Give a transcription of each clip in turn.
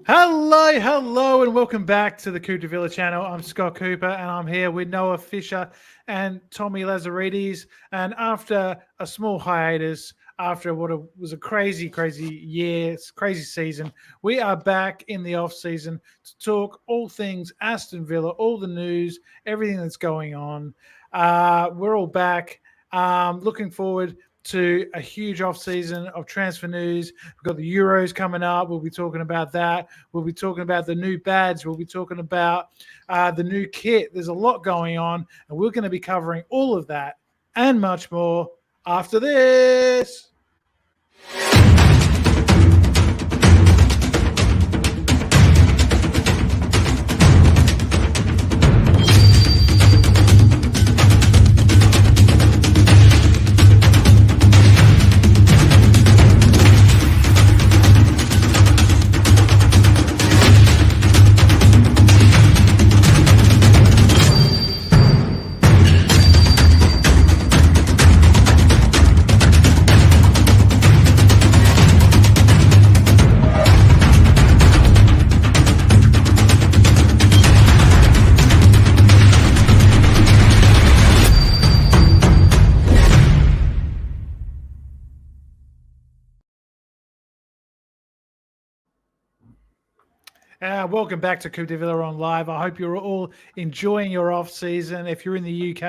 Hello, and welcome back to the Coop Villa channel. I'm Scott Cooper, and I'm here with Noah Fisher and Tommy Lazarides. And after a small hiatus, after was a crazy year, crazy season, we are back in the off season to talk all things Aston Villa, all the news, everything that's going on. We're all back. Looking forward to a huge off season of transfer news. We've got the Euros coming up. We'll be talking about that. We'll be talking about the new badge. We'll be talking about the new kit. There's a lot going on, and we're going to be covering all of that and much more after this. Welcome back to Coupe de Villa on Live. I hope you're all enjoying your off season. If you're in the UK,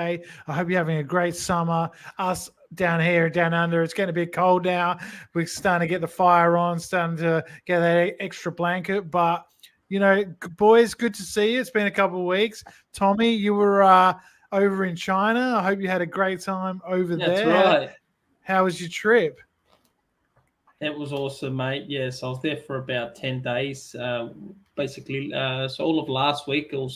I hope you're having a great summer. Us down here, down under, it's going to be cold now. We're starting to get the fire on, starting to get that extra blanket. But, boys, good to see you. It's been a couple of weeks. Tommy, you were over in China. I hope you had a great time over there. That's right. How was your trip? It was awesome, mate. Yes, I was there for about 10 days. Basically, so all of last week, it was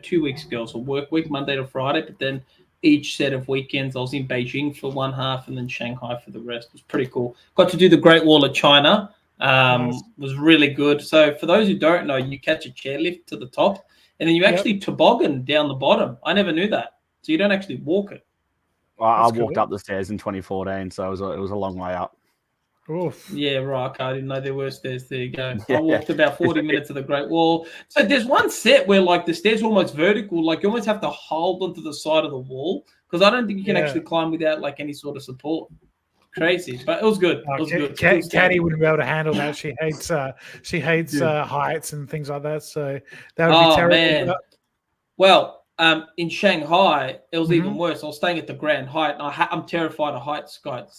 2 weeks ago. It was a work week, Monday to Friday, but then each set of weekends, I was in Beijing for one half and then Shanghai for the rest. It was pretty cool. Got to do the Great Wall of China. Nice. Was really good. So for those who don't know, you catch a chairlift to the top, and then you actually toboggan down the bottom. I never knew that. So you don't actually walk it. Well, I walked up the stairs in 2014, so it was a long way up. Oof. Yeah, right. I didn't know there were stairs. There you go. I walked about 40 minutes of the Great Wall. So there's one set where the stairs are almost vertical. You almost have to hold onto the side of the wall because I don't think you can actually climb without any sort of support. Crazy, but it was good. It was good. Caddy wouldn't be able to handle that. She hates heights and things like that. So that would be terrible. Man. Well, in Shanghai, it was even worse. I was staying at the Grand Hyatt, and I'm terrified of heights, Scott.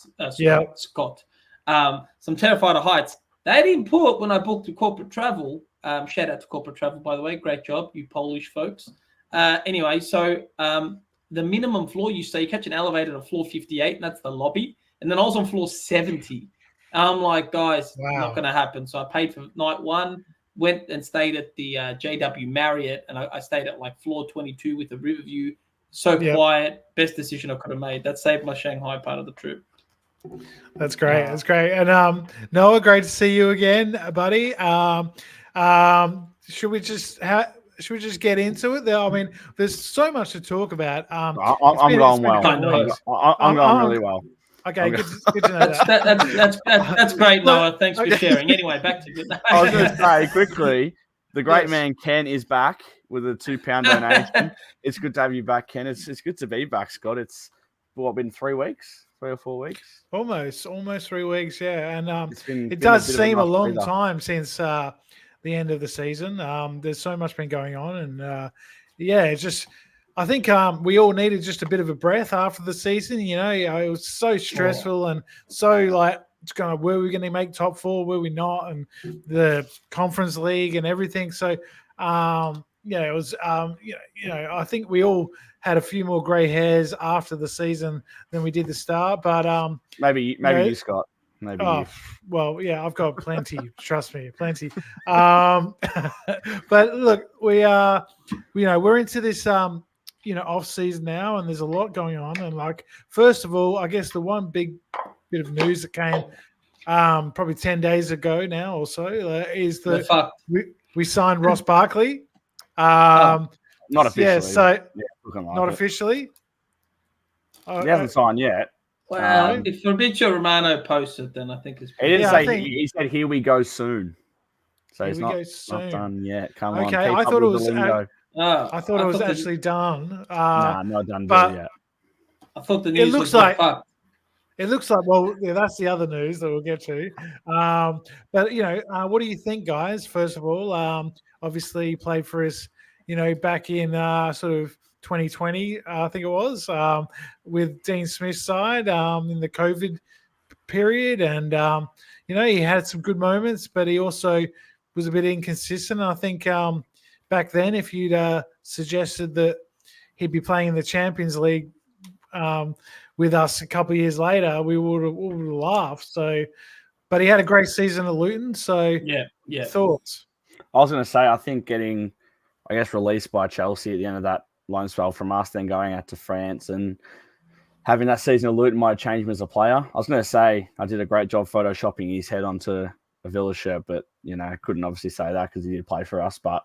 So I'm terrified of heights. They didn't put when I booked the corporate travel. Shout out to corporate travel, by the way. Great job, you Polish folks. Anyway, so the minimum floor you catch an elevator to floor 58, and that's the lobby. And then I was on floor 70. I'm like, guys, not going to happen. So I paid for night one, went and stayed at the JW Marriott, and I stayed at floor 22 with a river view. So quiet, best decision I could have made. That saved my Shanghai part of the trip. That's great. That's great. And Noah, great to see you again, buddy. Should we just get into it? I mean, there's so much to talk about. I'm going well. I'm going really well. Okay, good to know that. That's great, Noah. Thanks for sharing. Anyway, back to you. I was going to say quickly, the great man Ken is back with a £2 donation. It's good to have you back, Ken. It's good to be back, Scott. It's been 3 weeks? 3 or 4 weeks? Almost 3 weeks, yeah. And it does seem a long time since the end of the season. There's so much been going on, and it's just I think we all needed just a bit of a breath after the season. It was so stressful and so it's were we going to make top four? Were we not? And the Conference League and everything. So it was I think we all had a few more grey hairs after the season than we did the start. But maybe you, Scott. Maybe. Well, yeah, I've got plenty. Trust me, plenty. But look, we're into this off season now, and there's a lot going on. And first of all, I guess the one big bit of news that came probably 10 days ago now or so is that we signed Ross Barkley. Not officially. Yeah, so not officially. He hasn't signed yet. Well, if Fabrizio Romano posted, then I think it's. He didn't say. He said, "Here we go soon." So he's not done yet. Come on. Okay, I thought it was. I thought it was actually done. Not done yet. I thought the news was fucked. It looks like, well, yeah, that's the other news that we'll get to. But, what do you think, guys? First of all, obviously he played for us, back in sort of 2020, I think it was, with Dean Smith's side in the COVID period. And, he had some good moments, but he also was a bit inconsistent. I think back then, if you'd suggested that he'd be playing in the Champions League with us a couple of years later, we would have laughed. So, but he had a great season at Luton. So, yeah. Thoughts? I was going to say, I think getting, released by Chelsea at the end of that loan spell from us, then going out to France and having that season at Luton might have changed him as a player. I was going to say I did a great job photoshopping his head onto a Villa shirt, but I couldn't obviously say that because he did play for us. But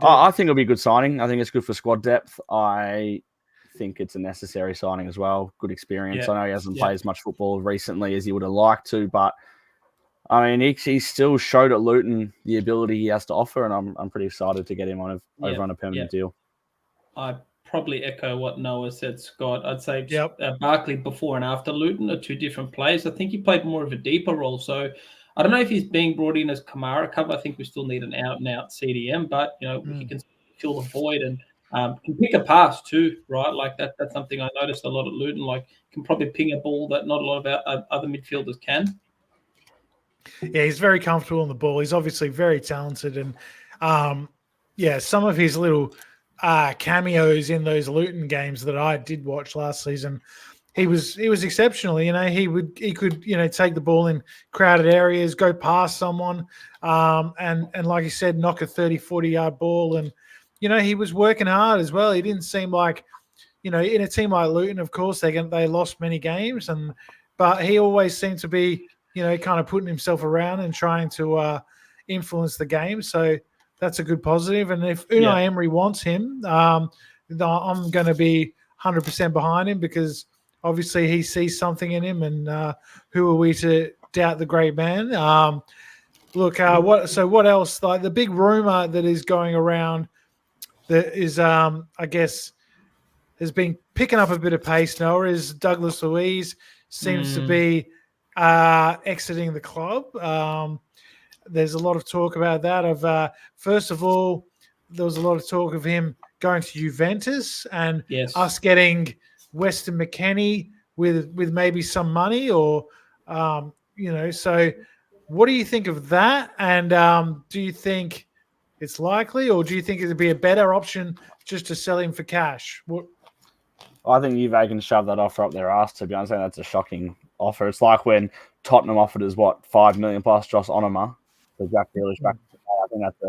I think it'll be a good signing. I think it's good for squad depth. I think it's a necessary signing as well. Good experience. I know he hasn't played as much football recently as he would have liked to, but I mean, he still showed at Luton the ability he has to offer, and I'm pretty excited to get him over on a permanent deal. I probably echo what Noah said, Scott. I'd say Barkley before and after Luton are two different players. I think he played more of a deeper role. So I don't know if he's being brought in as Kamara cover. I think we still need an out-and-out CDM, but, he can fill the void and can pick a pass too, right? Like that's something I noticed a lot at Luton. Like can probably ping a ball that not a lot of our other midfielders can. Yeah, he's very comfortable on the ball. He's obviously very talented, and some of his little cameos in those Luton games that I did watch last season, he was exceptional. He could take the ball in crowded areas, go past someone, and like you said, knock a 30-40 yard ball. And he was working hard as well. He didn't seem like, in a team like Luton, of course, they lost many games, but he always seemed to be, kind of putting himself around and trying to influence the game. So that's a good positive. And if Unai Emery wants him, I'm going to be 100% behind him because obviously he sees something in him. And who are we to doubt the great man? What else? Like the big rumor that is going around that is, I guess, has been picking up a bit of pace now is Douglas Luiz seems to be exiting the club. There's a lot of talk about that. First of all, there was a lot of talk of him going to Juventus and us getting Weston McKennie with maybe some money or, So what do you think of that? And do you think it's likely, or do you think it would be a better option just to sell him for cash? I think Juve can shove that offer up their ass, to be honest. I think that's a shocking offer. It's like when Tottenham offered us, $5 million plus Josh Onoma for Jack Grealish back. I think that's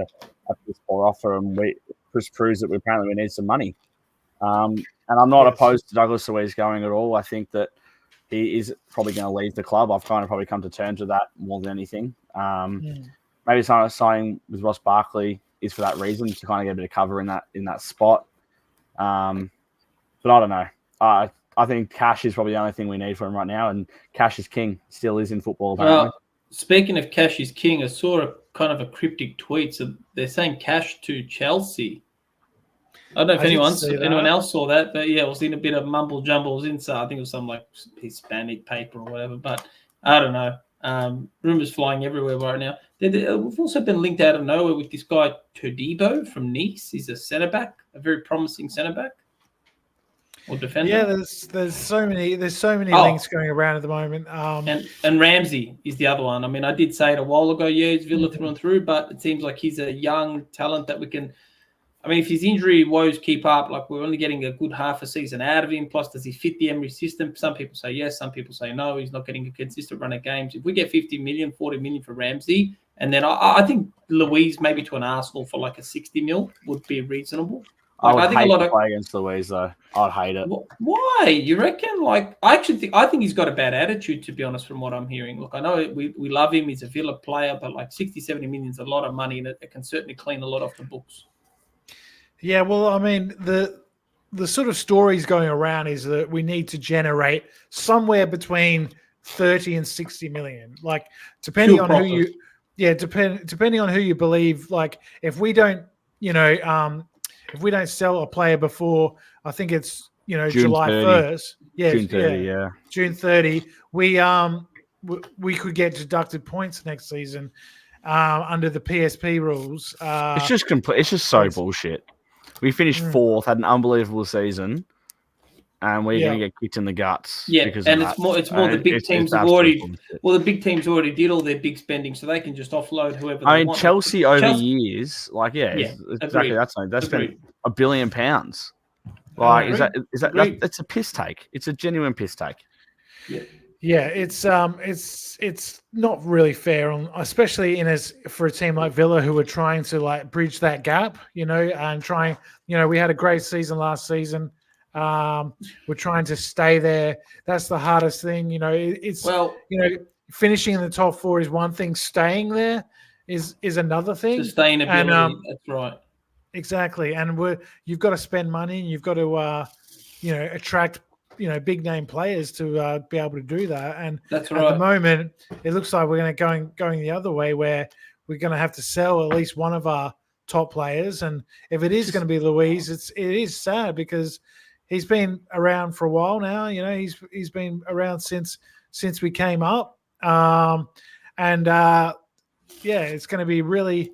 a poor offer, and Chris proves that we need some money. And I'm not opposed to Douglas Luiz going at all. I think that he is probably going to leave the club. I've kind of probably come to terms with that more than anything. Maybe signing with Ross Barkley is for that reason, to kind of get a bit of cover in that spot. But I don't know. I think cash is probably the only thing we need for him right now, and cash is king. Still is in football. Well, speaking of cash is king, I saw a kind of a cryptic tweet. So they're saying cash to Chelsea. I don't know if anyone else saw that, but it was in a bit of mumble jumble. It was inside. I think it was some like Hispanic paper or whatever, but I don't know. Rumors flying everywhere right now. We've also been linked out of nowhere with this guy Todibo from Nice. He's a centre back, a very promising centre back. Or defender. Yeah, there's so many links going around at the moment. And Ramsey is the other one. I mean, I did say it a while ago. Yeah, he's Villa through and through, but it seems like he's a young talent that we can. I mean, if his injury woes keep up, like we're only getting a good half a season out of him. Plus, does he fit the Emery system? Some people say yes, some people say no. He's not getting a consistent run of games. If we get 50 million, 40 million for Ramsey, and then I think Luiz maybe to an Arsenal for like a 60 mil would be reasonable. Like, I think hate to play against Luiz, though. I'd hate it. Why? You reckon? Like, I think he's got a bad attitude, to be honest, from what I'm hearing. Look, I know we love him. He's a Villa player, but like 60, 70 million is a lot of money, and it can certainly clean a lot off the books. Yeah, well, I mean, the sort of stories going around is that we need to generate somewhere between 30 and 60 million. Like, depending on who depending on who you believe, like if we don't, if we don't sell a player before, I think it's July 1st. Yeah, June 30, June 30. We could get deducted points next season under the PSP rules. It's just complete. It's just so bullshit. We finished fourth, had an unbelievable season, and we're going to get kicked in the guts. Yeah, because and of it's more the big teams have already. Well, the big teams already did all their big spending, so they can just offload whoever. They want. Chelsea over years, exactly. That's spent £1 billion. Like, is that that's a piss take? It's a genuine piss take. Yeah. Yeah, it's not really fair, especially for a team like Villa who are trying to bridge that gap, and trying. We had a great season last season. We're trying to stay there. That's the hardest thing. Finishing in the top 4 is one thing. Staying there is another thing. Sustainability. And, that's right. Exactly, and you've got to spend money, and you've got to attract big name players to be able to do that. And that's right. At the moment, it looks like we're going to going the other way, where we're going to have to sell at least one of our top players. And if it is going to be Luiz, it is sad because he's been around for a while now. He's been around since we came up. It's going to be really,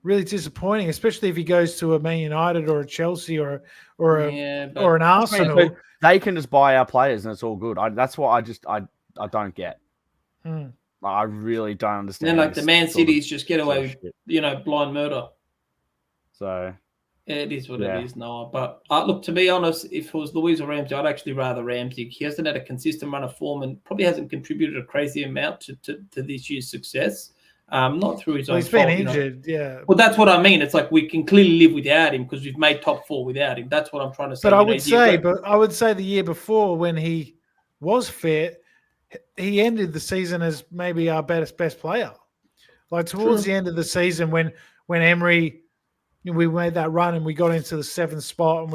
really disappointing, especially if he goes to a Man United or a Chelsea or an Arsenal. They can just buy our players and it's all good. That's what I don't get. I really don't understand. And then the Man Cities just get away with, blind murder. So it is what it is, Noah. But look, to be honest, if it was Luiz or Ramsey, I'd actually rather Ramsey. He hasn't had a consistent run of form and probably hasn't contributed a crazy amount to this year's success. Not through his own he's been injured, yeah. Well, that's what I mean. It's like we can clearly live without him because we've made top 4 without him. That's what I'm trying to say. But I would say the year before when he was fit, he ended the season as maybe our best player. Like towards the end of the season when Emery, we made that run and we got into the 7th spot and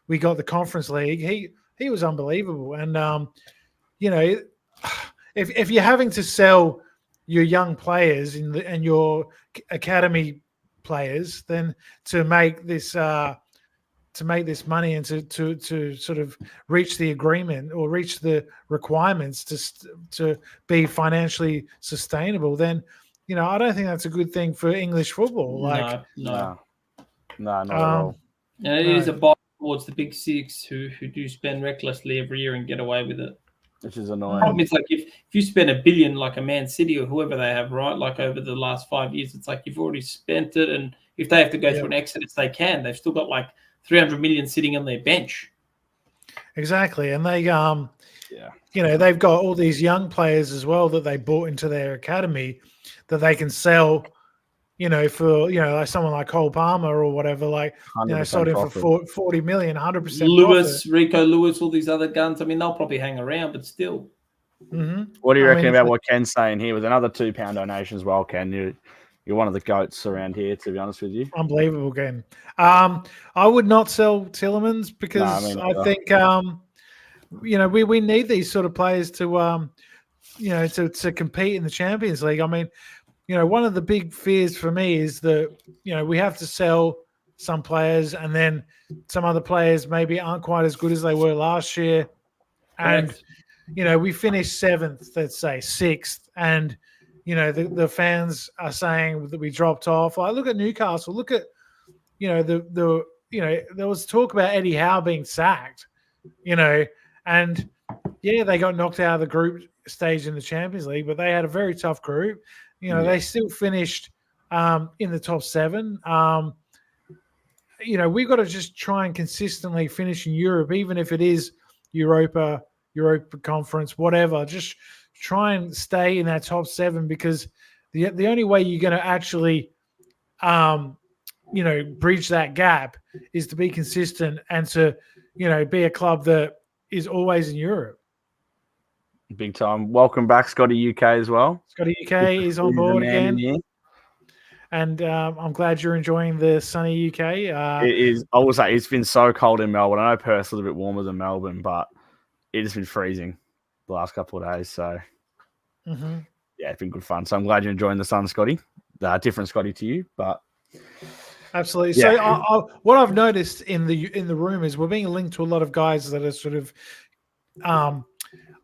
we got the Conference League. He was unbelievable. And if you're having to sell your young players and your academy players, then to make this money and to sort of reach the agreement or reach the requirements to be financially sustainable, then I don't think that's a good thing for English football. No, not at all. And it is a bias towards the big 6 who do spend recklessly every year and get away with it. Which is annoying. It's like if you spend $1 billion like a Man City or whoever they have, right? Like over the last 5 years, it's like you've already spent it. And if they have to go through an exodus, they can. They've still got like 300 million sitting on their bench. Exactly. And they, they've got all these young players as well that they bought into their academy that they can sell, for, like someone like Cole Palmer or whatever, sold him for 40 million, 100% Lewis, profit. Rico Lewis, all these other guns. I mean, they'll probably hang around, but still. Mm-hmm. What do you reckon about what Ken's saying here with another £2 donation as well, Ken? You're one of the goats around here, to be honest with you. Unbelievable, Ken. I would not sell Tielemans because I think, we need these sort of players to, to compete in the Champions League. I mean, one of the big fears for me is that, we have to sell some players and then some other players maybe aren't quite as good as they were last year. And, we finished 7th, let's say 6th. And, the fans are saying that we dropped off. Like, look at Newcastle. Look at, there was talk about Eddie Howe being sacked, and they got knocked out of the group stage in the Champions League, but they had a very tough group. They still finished in the top 7. We've got to just try and consistently finish in Europe, even if it is Europa Conference, whatever. Just try and stay in that top 7 because the only way you're going to actually, bridge that gap is to be consistent and to, be a club that is always in Europe. Big time. Welcome back, Scottie UK as well. Scottie UK is on board again. And I'm glad you're enjoying the sunny UK. It is. I will say it's been so cold in Melbourne. I know Perth's a little bit warmer than Melbourne, but it has been freezing the last couple of days. So, Yeah, it's been good fun. So I'm glad you're enjoying the sun, Scotty. Different Scotty to you, but absolutely. Yeah. So what I've noticed in the room is we're being linked to a lot of guys that are sort of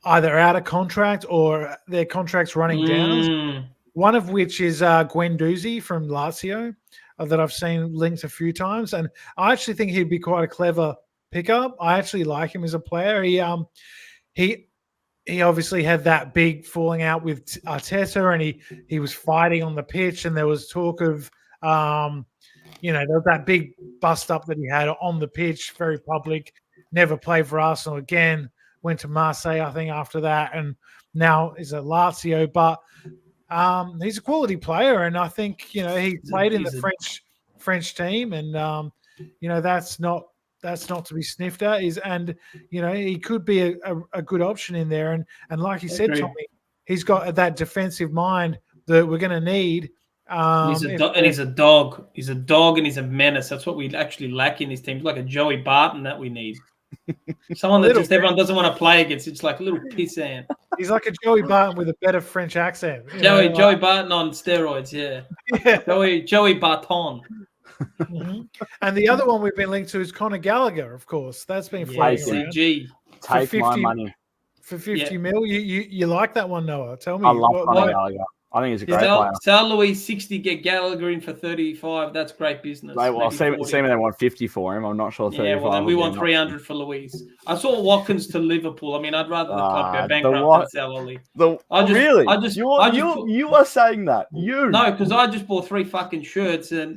either out of contract or their contracts running down. One of which is Guendouzi from Lazio that I've seen linked a few times, and I actually think he'd be quite a clever pickup. I actually like him as a player. He obviously had that big falling out with Arteta, and he was fighting on the pitch, and there was talk of there was that big bust up that he had on the pitch, very public. Never played for Arsenal again. Went to Marseille, I think, after that, and now is at Lazio. But he's a quality player, and I think he played in the French team, and that's not to be sniffed at. He could be a good option in there, and like you said, Tommy, he's got that defensive mind that we're going to need. He's a dog. He's a dog, and he's a menace. That's what we actually lack in these teams, like a Joey Barton that we need. Someone that just everyone doesn't want to play against. It's like a little pissant. He's like a Joey Barton with a better French accent. Joey Barton on steroids, yeah. Joey Barton. Mm-hmm. And the other one we've been linked to is Conor Gallagher, of course. That's been floating around. Take 50, my money. For 50 mil. You like that one, Noah? Tell me. I love Conor Gallagher. I think he's a great player. Sell Louis 60, get Gallagher in for 35. That's great business. Well, see when they want 50 for him. I'm not sure 35. Yeah, well, then we want 300 for Louise. I saw Watkins to Liverpool. I mean, I'd rather the club go bankrupt than sell Oli. Really? You are saying that? No, because I just bought 3 fucking shirts and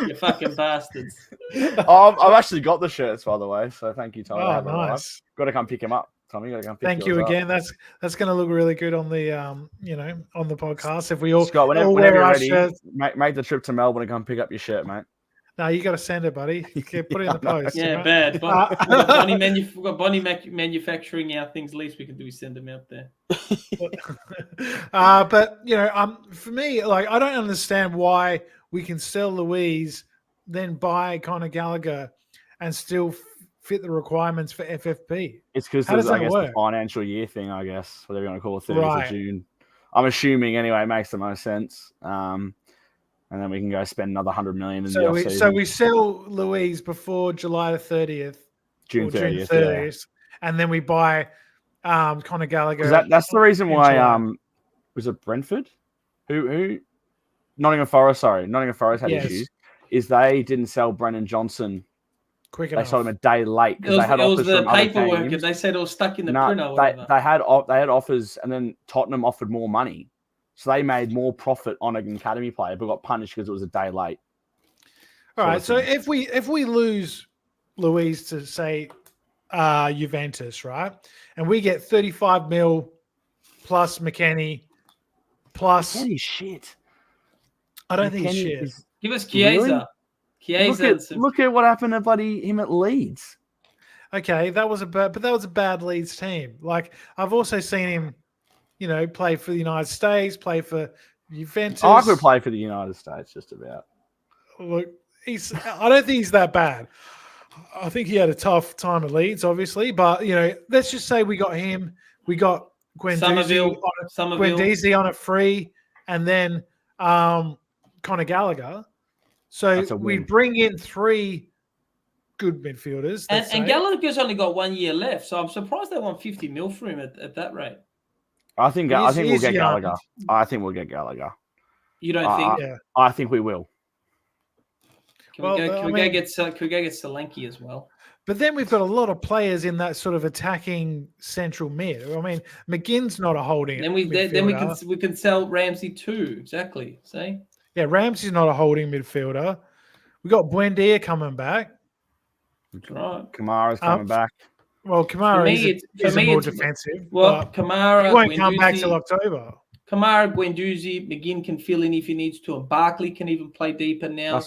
you fucking bastards. I've actually got the shirts, by the way. So thank you, Tommy. Oh, nice. Got to come pick him up. Tommy, got to come pick Thank you again. Up. That's going to look really good on the on the podcast. If we all Scott, whenever wear you're our ready, shirts. make the trip to Melbourne and come pick up your shirt, mate. No, you got to send it, buddy. Put it in the post. Yeah, right? Bad. We've got Bonnie manufacturing our things. Least we can do is send them out there. But for me, like, I don't understand why we can sell Louise, then buy Conor Gallagher, and still fit the requirements for FFP. It's because I guess the financial year thing, I guess, whatever you want to call it, 30th of June. I'm assuming anyway, it makes the most sense. And then we can go spend another 100 million in the offseason. So we sell Louise before July the 30th. June 30th. And then we buy Conor Gallagher. That's the reason why was it Brentford? Who Nottingham Forest, Nottingham Forest had issues. Is they didn't sell Brennan Johnson quick enough. They sold him a day late because they had offers from other teams. It was the paperwork, and they said it was stuck in the printer. They had offers, and then Tottenham offered more money, so they made more profit on an academy player, but got punished because it was a day late. All right, so if we lose Luis to say Juventus, right, and we get 35 mil plus McKennie plus McKennie's shit. I don't think he's shit. Give us Chiesa. Really? Look at what happened to him at Leeds. Okay, that was a bad Leeds team. Like, I've also seen him, play for the United States, play for Juventus. I could play for the United States, just about. Look, I don't think he's that bad. I think he had a tough time at Leeds, obviously, but let's just say we got him. We got Guendouzi on a free, and then Conor Gallagher. So we bring in 3 good midfielders. And Gallagher's only got 1 year left, so I'm surprised they want 50 mil for him at that rate. I think we'll get Gallagher. I think we'll get Gallagher. You don't think? Yeah. I think we will. Can we go get Solanke as well? But then we've got a lot of players in that sort of attacking central mid. I mean, McGinn's not a holding. Then we can sell Ramsey too. Exactly. See? Yeah, Ramsey's not a holding midfielder. We got Buendia coming back. Right. Kamara's coming back. Well, Kamara is more defensive. Well, Kamara he won't come back till October. Kamara, Guendouzi, McGinn can fill in if he needs to, and Barkley can even play deeper now.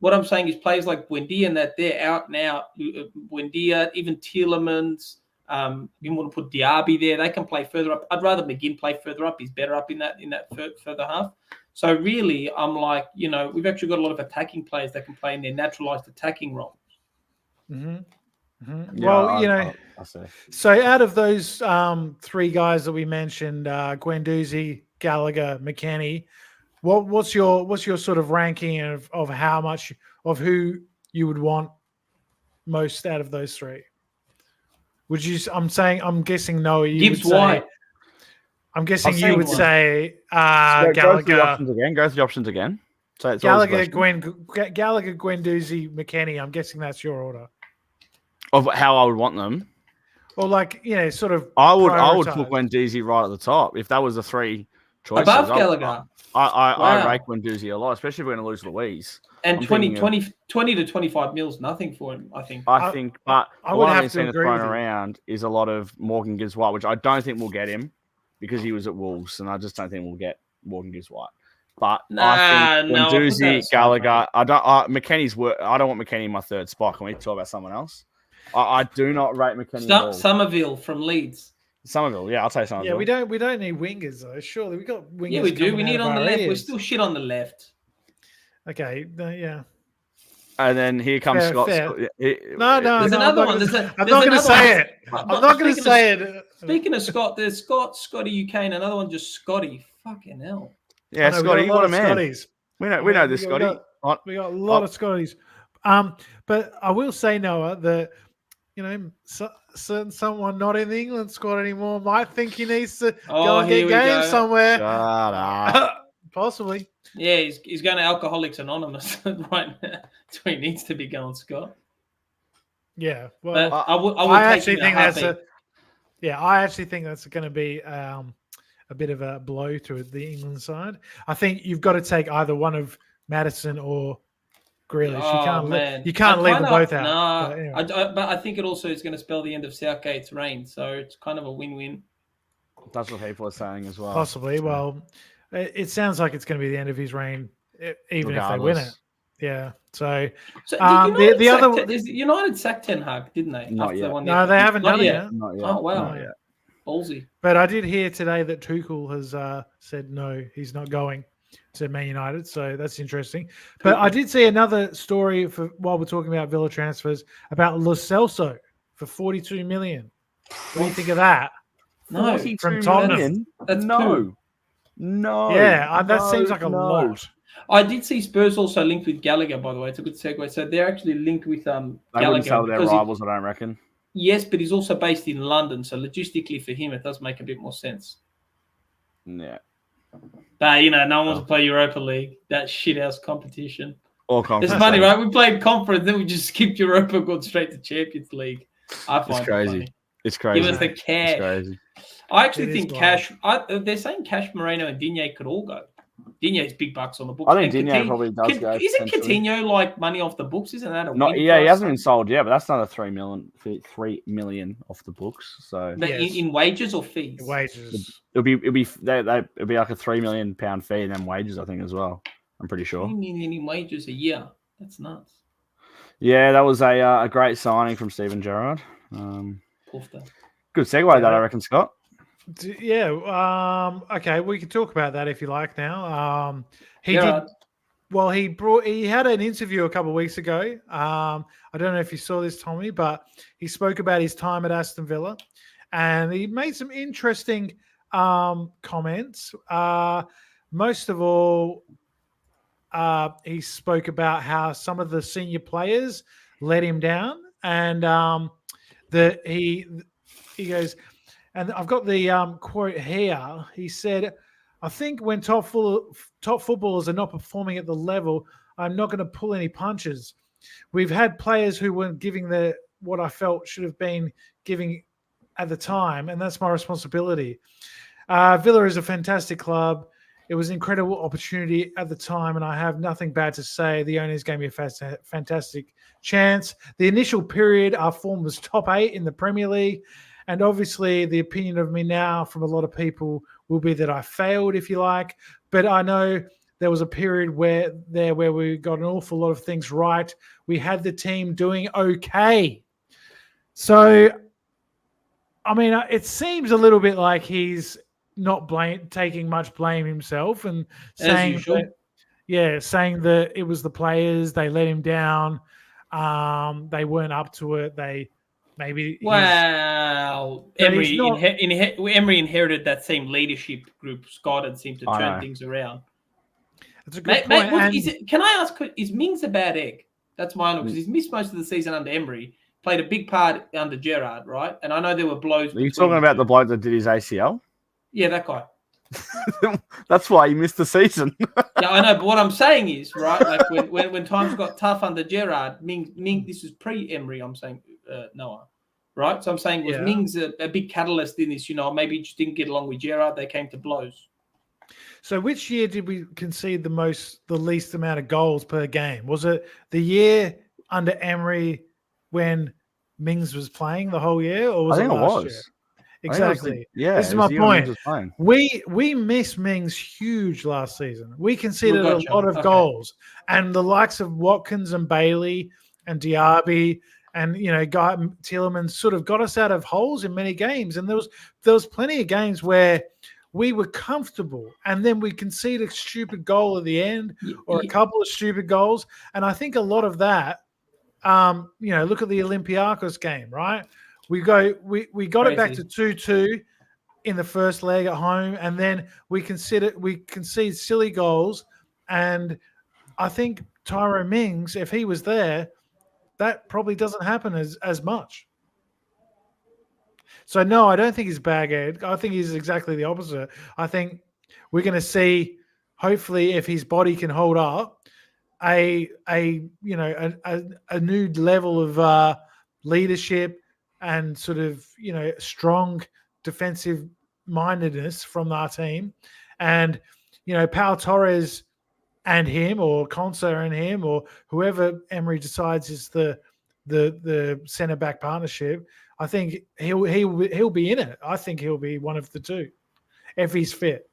What I'm saying is players like Buendia and that they're out now. Buendia, even Tielemans, you want to put Diaby there. They can play further up. I'd rather McGinn play further up. He's better up in that further half. So really, I'm like, we've actually got a lot of attacking players that can play in their naturalized attacking role. Mm-hmm. Mm-hmm. Yeah, well, I see. So out of those three guys that we mentioned, Guendouzi, Gallagher, McKennie, what's your sort of ranking of how much of who you would want most out of those three? Would you? I'm guessing Noah. You Gibbs would say. White. I'm guessing I'm you saying would one. say Go through the Gallagher. options again. Go through the options again. So it's Gallagher, Gallagher, Guendouzi, McKennie. I'm guessing that's your order. of how I would want them. Or sort of. I would prioritize. put Guendouzi right at the top if that was the three choices. Above Gallagher. I rate Guendouzi a lot, especially if we're going to lose Louise. And 20 to 25 mils, nothing for him, I think. I think, but I what would I've have been to seeing agree thrown with you. around is a lot of Morgan Gibbs White, which I don't think we'll get him because he was at Wolves, and I just don't think we'll get Morgan Gibbs White. But I think Guendouzi, Gallagher, McKennie's work. I don't want McKennie in my third spot. Can we talk about someone else? I do not rate McKennie at all. Somerville from Leeds. Somerville, yeah, I'll take Somerville. Yeah, we don't need wingers though. Surely we got wingers. Yeah, we do. We need on the left. Ears. We're still shit on the left. Okay, yeah. And then here comes Scott. Fair. No, There's another one. I'm not going to say it. I'm not going to say it. Speaking of Scott, there's Scotty UK, and another one just Scotty. Fucking hell. Yeah, Scotty, what a man. Scotties. We know this, Scotty. We got a lot of Scotties. But I will say, Noah, that someone not in the England squad anymore might think he needs to go and get games somewhere. Shut up. Possibly. Yeah, he's going to Alcoholics Anonymous right now. That's where he needs to be going, Scott. Yeah, well, I actually think that's going to be a bit of a blow to the England side. I think you've got to take either one of Maddison or Grealish. You can't leave them both out. No, but, anyway. but I think it also is going to spell the end of Southgate's reign. So it's kind of a win-win. That's what people are saying as well. Possibly. Well, it sounds like it's going to be the end of his reign, even if they win it. Yeah. So United sacked Ten Hag, didn't they? Not yet. No, they haven't done it yet. Not yet. Oh wow. Not yet. Ballsy. But I did hear today that Tuchel has said no, he's not going to Man United. So that's interesting. But I did see another story while we're talking about Villa transfers about Lo Celso for 42 million. What do you think of that? No, from Tottenham. Million? That's No. Yeah, that seems like a lot. I did see Spurs also linked with Gallagher, by the way. It's a good segue. So they're actually linked with Gallagher. They wouldn't sell their rivals, I don't reckon. Yes, but he's also based in London. So logistically for him, it does make a bit more sense. Yeah. But, no one wants to play Europa League. That shithouse competition. Or conference. It's funny, right? We played conference, then we just skipped Europa, gone straight to Champions League. I find it's crazy. Funny. It's crazy. Give us the cash. It's crazy. I actually think Cash. They're saying Cash, Moreno, and Digne could all go. Digne's big bucks on the books. I think Digne probably does go. Isn't Coutinho like money off the books? Isn't that a win? He hasn't been sold yet, but that's another $3 million off the books. So in wages or fees? Wages. It'll be like a £3 million fee and then wages, I think, as well. I'm pretty sure. $3 million in wages a year. That's nuts. Yeah, that was a great signing from Steven Gerrard. Good segue, that I reckon, Scott. Yeah. Okay, we can talk about that if you like. Now, he had an interview a couple of weeks ago. I don't know if you saw this, Tommy, but he spoke about his time at Aston Villa, and he made some interesting comments. Most of all, he spoke about how some of the senior players let him down, and that he goes. And I've got the quote here. He said, I think when top footballers are not performing at the level, I'm not going to pull any punches. We've had players who weren't giving what I felt should have been giving at the time, and that's my responsibility. Villa is a fantastic club. It was an incredible opportunity at the time, and I have nothing bad to say. The owners gave me a fantastic chance. The initial period, our form was top 8 in the Premier League. And obviously, the opinion of me now from a lot of people will be that I failed, if you like. But I know there was a period where we got an awful lot of things right. We had the team doing okay. So, I mean, it seems a little bit like he's not taking much blame himself and saying that it was the players. They let him down. They weren't up to it. They Maybe. Well, Emery inherited that same leadership group. Scott had seemed to turn things around. That's a good point. Can I ask, is Mings a bad egg? That's my honor, because he's missed most of the season under Emery, played a big part under Gerrard, right? And I know there were blows. Are you talking about the bloke that did his ACL? Yeah, that guy. That's why he missed the season. Yeah, I know, but what I'm saying is, right, like when times got tough under Gerrard, Mings, this is pre-Emery, I'm saying, Noah, right? So I'm saying, was Mings a big catalyst in this? Maybe he just didn't get along with Gerrard. They came to blows. So which year did we concede the least amount of goals per game? Was it the year under Emery when Mings was playing the whole year, or was it last year? Exactly. This is my point. We missed Mings huge last season. We conceded a lot of goals, and the likes of Watkins and Bailey and Diaby and Guy Tielemans sort of got us out of holes in many games. And there was plenty of games where we were comfortable, and then we conceded a stupid goal at the end, or a couple of stupid goals. And I think a lot of that, look at the Olympiacos game, right? We got it back to 2-2 in the first leg at home, and then we concede silly goals. And I think Tyrone Mings, if he was there, that probably doesn't happen as much. So no, I don't think he's bag egg. I think he's exactly the opposite. I think we're going to see, hopefully, if his body can hold up, a new level of leadership and sort of, strong defensive mindedness from our team. And, Pau Torres and him, or Consa and him, or whoever Emery decides is the centre back partnership, I think he'll be in it. I think he'll be one of the two if he's fit.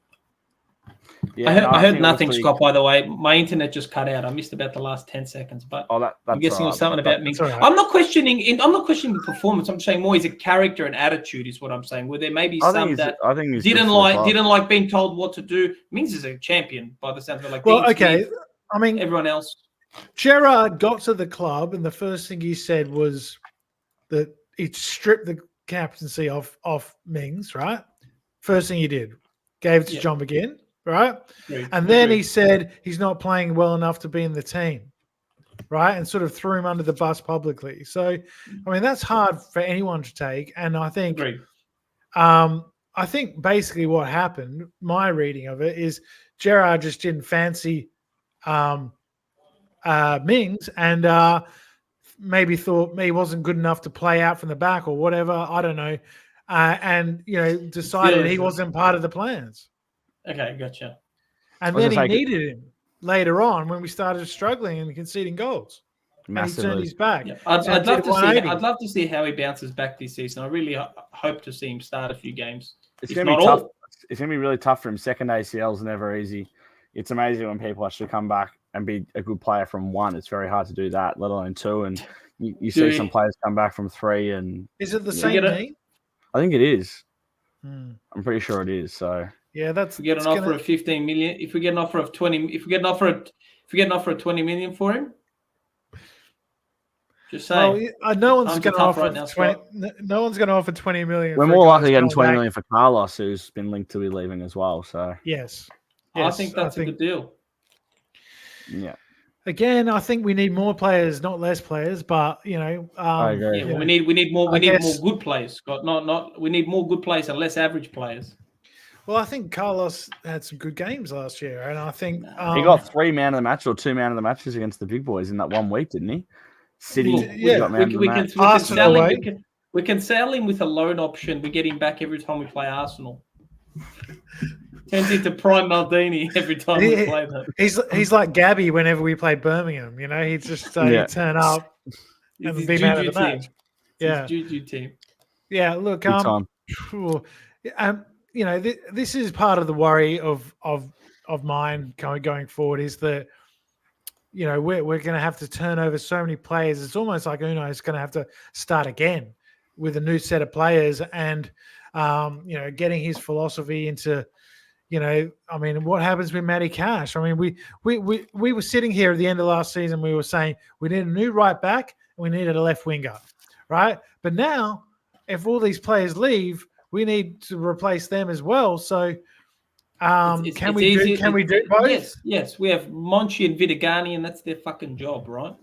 Yeah, I heard nothing, Scott, by the way. My internet just cut out. I missed about the last 10 seconds, but I'm guessing it was something about me. Right. I'm not questioning the performance. I'm saying more is a character and attitude is what I'm saying. Where there may be some that didn't like being told what to do. Mings is a champion by the sound of it. Like, well, okay. I mean, everyone else. Gerrard got to the club, and the first thing he said was that he stripped the captaincy off Mings, right? First thing he did. Gave it to John McGinn. Right. And then he said he's not playing well enough to be in the team. Right. And sort of threw him under the bus publicly. So, I mean, that's hard for anyone to take. And I think, basically what happened, my reading of it is Gerrard just didn't fancy Mings and maybe thought he wasn't good enough to play out from the back or whatever. I don't know. And, decided he wasn't part of the plans. Okay, gotcha. And then he needed him later on when we started struggling and conceding goals. Massively. And he turned his back. Yeah. I'd love to see how he bounces back this season. I really hope to see him start a few games. It's going to be tough. It's going to be really tough for him. Second ACL is never easy. It's amazing when people actually come back and be a good player from one. It's very hard to do that, let alone two. And you see some players come back from three. And is it the same knee? I think it is. I'm pretty sure it is. So. Yeah, if we get an offer of 15 million, if we get an offer of 20, if we get an offer of 20 million for him, just saying. Well, no one's going to offer 20. No one's going to offer 20 million. We're more likely getting 20 million for Carlos, who's been linked to be leaving as well. So yes, I think that's a good deal. Yeah. Again, I think we need more players, not less players. But I agree. Yeah, we need more. We need more good players, Scott. Not. We need more good players and less average players. Well, I think Carlos had some good games last year, and I think he got 3 man of the match or 2 man of the matches against the big boys in that 1 week, didn't he? City, we can sell him with a loan option. We get him back every time we play Arsenal. Turns into prime Maldini every time we play them. He's like Gabby whenever we play Birmingham. He'd just he'd turn up and be man of the match. Yeah, Juju team. Yeah, look, this is part of the worry of mine going forward is that, we're going to have to turn over so many players. It's almost like Uno is going to have to start again with a new set of players and, getting his philosophy into, what happens with Matty Cash? I mean, we were sitting here at the end of last season. We were saying we need a new right back and we needed a left winger, right? But now, if all these players leave, we need to replace them as well. So, can we do both? Yes. We have Monchi and Vidagani, and that's their fucking job, right?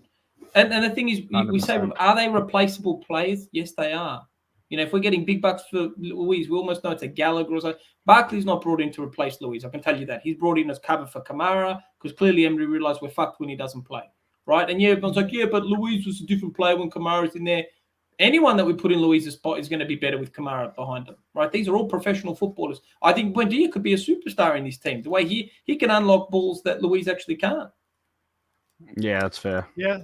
And the thing is, we say, are they replaceable players? Yes, they are. You know, if we're getting big bucks for Luis, we almost know it's a Gallagher or something. Barkley's not brought in to replace Luis. I can tell you that. He's brought in as cover for Kamara because clearly Emery realised we're fucked when he doesn't play, right? And everyone's like, yeah, but Luis was a different player when Kamara's in there. Anyone that we put in Luis's spot is going to be better with Kamara behind him, right? These are all professional footballers. I think Buendia could be a superstar in this team. The way he can unlock balls that Luis actually can't. Yeah, that's fair. Yeah.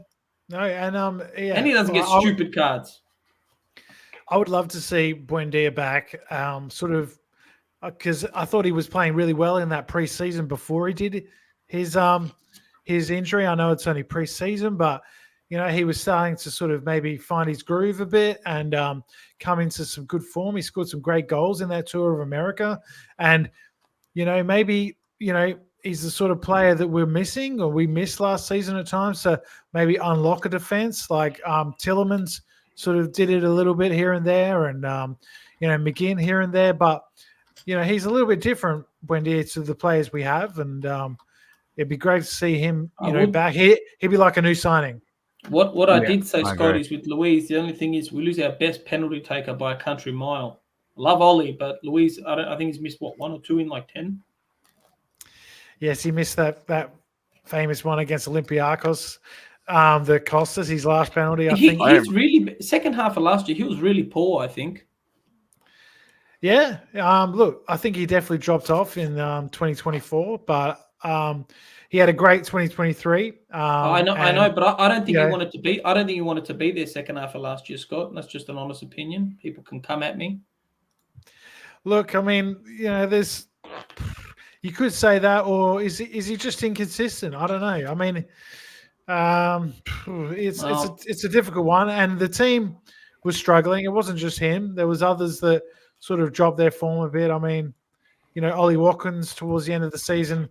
No, and and he doesn't get stupid cards. I would love to see Buendia back, sort of, because I thought he was playing really well in that preseason before he did his injury. I know it's only preseason, but he was starting to sort of maybe find his groove a bit and come into some good form. He scored some great goals in that tour of America, and maybe he's the sort of player that we're missing or we missed last season at times. So maybe unlock a defense like Tillerman's sort of did it a little bit here and there, and McGinn here and there. But he's a little bit different when to the players we have, and it'd be great to see him back. He'd be like a new signing. What I did say, Scott, is with Luis, the only thing is we lose our best penalty taker by a country mile. Love Ollie, but Luis, I think he's missed 1 or 2 in like 10. Yes, he missed that famous one against Olympiacos. That cost us his last penalty. I think he's really second half of last year. He was really poor, I think. Yeah. Look, I think he definitely dropped off in 2024, but he had a great 2023. I know, but I don't think he wanted to be. I don't think he wanted to be there second half of last year, Scott. That's just an honest opinion. People can come at me. Look, I mean, there's. You could say that, or is he just inconsistent? I don't know. I mean. It's a difficult one, and the team was struggling. It wasn't just him. There was others that sort of dropped their form a bit. I mean, Ollie Watkins towards the end of the season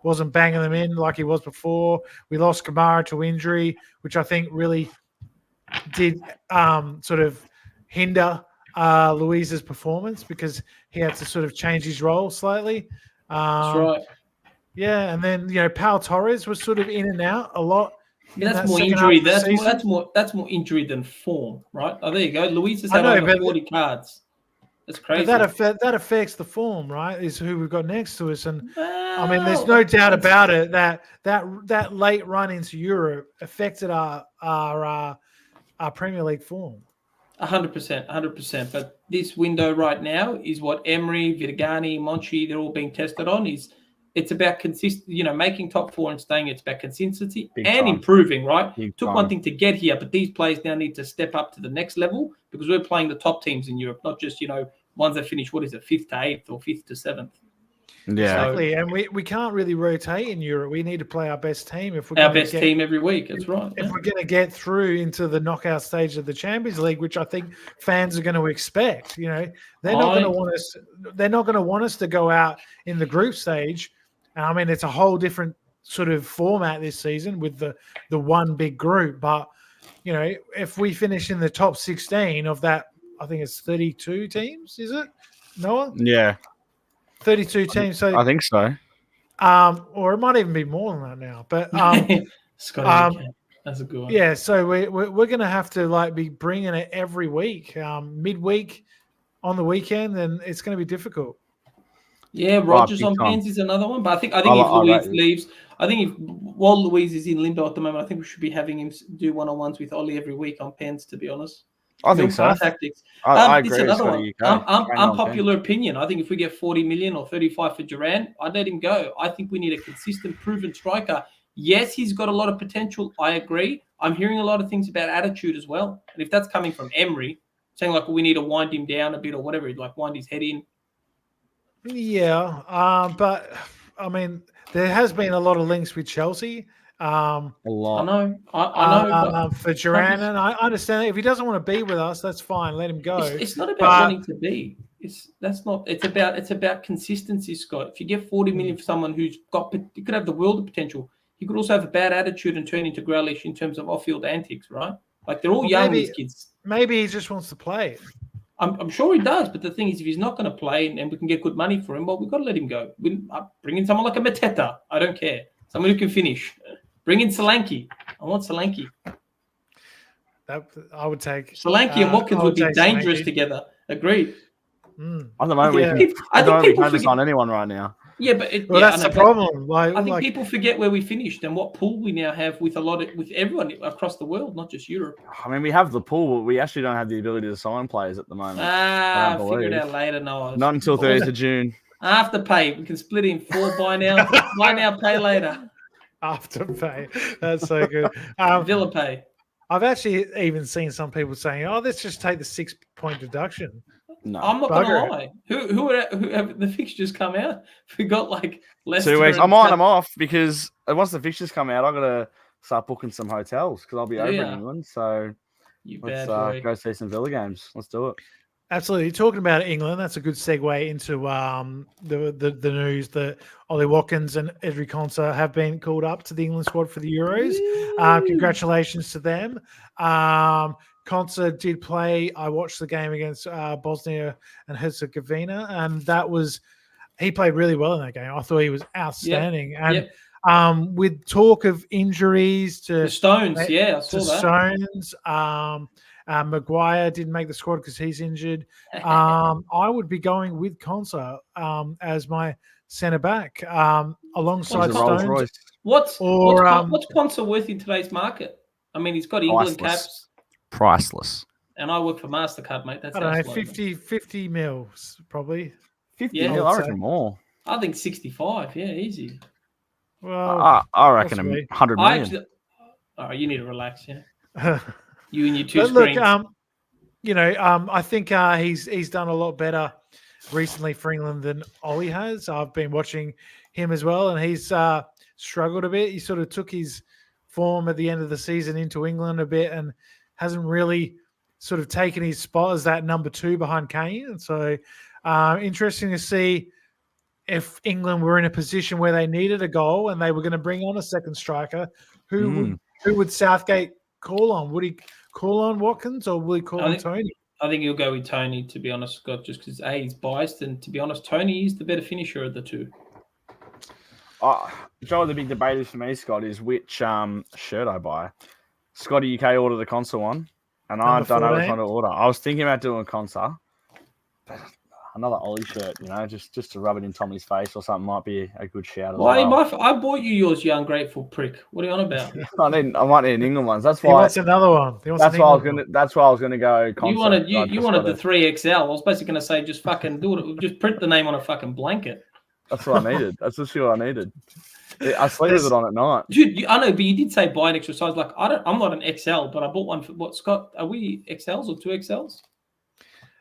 wasn't banging them in like he was before. We lost Kamara to injury, which I think really did sort of hinder Luis's performance because he had to sort of change his role slightly. That's right. Yeah, and then Pau Torres was sort of in and out a lot. That's more injury. That's more injury than form, right? Oh, there you go. Luis has had over 40 cards. That's crazy. But that affects the form, right? Is who we've got next to us, and I mean, there's no doubt about it that late run into Europe affected our Premier League form. 100%. But this window right now is what Emery, Vidagani, Monchi, they're all being tested on. It's about making top 4 and staying. It's about consistency and improving, right? Took one thing to get here, but these players now need to step up to the next level because we're playing the top teams in Europe, not just, ones that finish, 5th to 8th or 5th to 7th. Yeah, exactly. And we can't really rotate in Europe. We need to play our best team team every week. That's right. If we're going to get through into the knockout stage of the Champions League, which I think fans are going to expect, they're not going to want us. They're not going to want us to go out in the group stage. And I mean, it's a whole different sort of format this season with the one big group. But, if we finish in the top 16 of that, I think it's 32 teams, is it, Noah? Yeah. 32 teams. So I think so. Or it might even be more than that now. But that's a good one. Yeah, so we're going to have to be bringing it every week, midweek on the weekend, and it's going to be difficult. Yeah, Rogers on pens is another one, but I think if Luis leaves, while Luis is in limbo at the moment, I think we should be having him do one-on-ones with Ollie every week on pens. To be honest, I think so. Tactics. I agree. Another one. Unpopular opinion. I think if we get 40 million or 35 for Gerrard, I'd let him go. I think we need a consistent, proven striker. Yes, he's got a lot of potential. I agree. I'm hearing a lot of things about attitude as well, and if that's coming from Emery, saying we need to wind him down a bit or whatever, wind his head in. Yeah, but I mean, there has been a lot of links with Chelsea. A lot. I know. For Gerrard, and I understand that if he doesn't want to be with us, that's fine. Let him go. It's not about wanting to be. It's about consistency, Scott. If you get 40 million for someone who's he could have the world of potential. He could also have a bad attitude and turn into Grealish in terms of off-field antics, right? Like they're all young, these kids. Maybe he just wants to play. I'm sure he does, but the thing is, if he's not going to play and we can get good money for him, well, we've got to let him go. Bring in someone like a Mateta. I don't care. Someone who can finish. Bring in Solanke. I want Solanke. I would take Solanke and Watkins would be dangerous together. Agreed. At the moment, I don't think focus on anyone right now. Yeah, but that's the problem. I think people forget where we finished and what pool we now have with everyone across the world, not just Europe. I mean, we have the pool, but we actually don't have the ability to sign players at the moment. Figure it out later, Noah. Not until 30th of June. Afterpay. We can split in 4 buy now. Buy now, pay later. Afterpay. That's so good. Villa pay. I've actually even seen some people saying, "Oh, let's just take the 6-point deduction." No, I'm not going to lie. Who have the fixtures come out? We got like less 2 weeks. I'm off because once the fixtures come out, I've got to start booking some hotels because I'll be over in England. So let's go see some Villa games. Let's do it. Absolutely. Talking about England, that's a good segue into the news that Ollie Watkins and Edry Konsa have been called up to the England squad for the Euros. Congratulations to them. Konsa did play. I watched the game against Bosnia and Herzegovina, and he played really well in that game. I thought he was outstanding. With talk of injuries to Stones, I saw that. Maguire didn't make the squad because he's injured. I would be going with Konsa as my centre back alongside Stones. What's Konsa worth in today's market? I mean, he's got England caps. Priceless. And I work for MasterCard, mate. That's I don't know, 50 mils probably. 50 mil, I reckon more. I think 65. Yeah, easy. Well, I reckon 100 million. You need to relax, yeah. You and your two screens. Look, I think he's done a lot better recently for England than Ollie has. I've been watching him as well, and he's struggled a bit. He sort of took his form at the end of the season into England a bit and hasn't really sort of taken his spot as that number 2 behind Kane. And so interesting to see if England were in a position where they needed a goal and they were going to bring on a second striker, who would Southgate call on? Would he call on Watkins or will he call on Tony? I think he'll go with Tony, to be honest, Scott, just because he's biased, and to be honest, Tony is the better finisher of the two. Joe, the big debate is for me, Scott, is which shirt I buy. Scotty UK ordered the Konsa one, and I don't know which one to order. I was thinking about doing Konsa. Another Ollie shirt, just to rub it in Tommy's face or something might be a good shout. I bought you yours, you ungrateful prick. What are you on about? I might need an England one. That's why. He wants another one. That's why I was gonna go. Konsa. You wanted the 3XL. I was basically gonna say just fucking do it. Just print the name on a fucking blanket. That's what I needed. That's just what I needed. I sleep with it on at night. Dude, I know, but you did say buy an extra size. Like I'm not an XL, but I bought one for what, Scott? Are we XLs or 2XLs?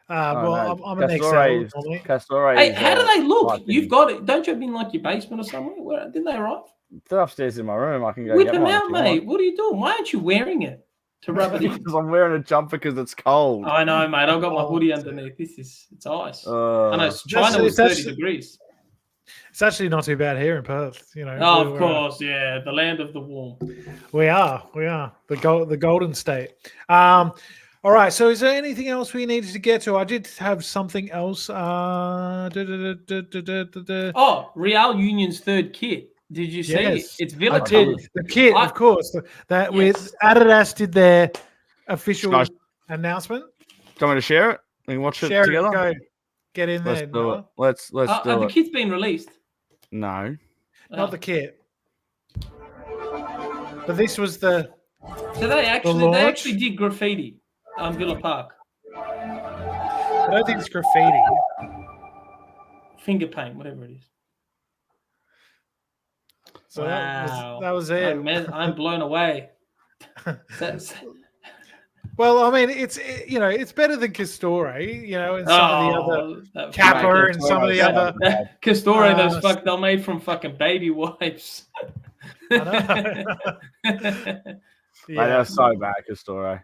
I'm an XL. Castore. Hey, how do they look? You've got it. Don't you have in like your basement or somewhere? Didn't they arrive? They're upstairs in my room. I can go whip get them one out, mate. What are you doing? Why aren't you wearing it to rub it in? Because I'm wearing a jumper because it's cold. I know, mate. I've got my hoodie underneath. It's ice. I know. China was 30 degrees. It's actually not too bad here in Perth, of course, yeah, the land of the warm. We are the Golden State. All right. So, is there anything else we needed to get to? I did have something else. Real Union's third kit. Did you see it? It's Villa. I did. The kit, of course. With Adidas did their official announcement. Do you want me to share it? We can watch it together. Go. Get in there. Let's do it. Let's do it. Have the kit's been released? No. Not the kit. But this was the. So they actually did graffiti on Villa Park. I don't think it's graffiti. Finger paint, whatever it is. So that was it. I'm blown away. Well, I mean, it's better than Castore, and some of the other Kappa and some of the other Castore. They're made from fucking baby wipes. I know. They're so bad, Castore.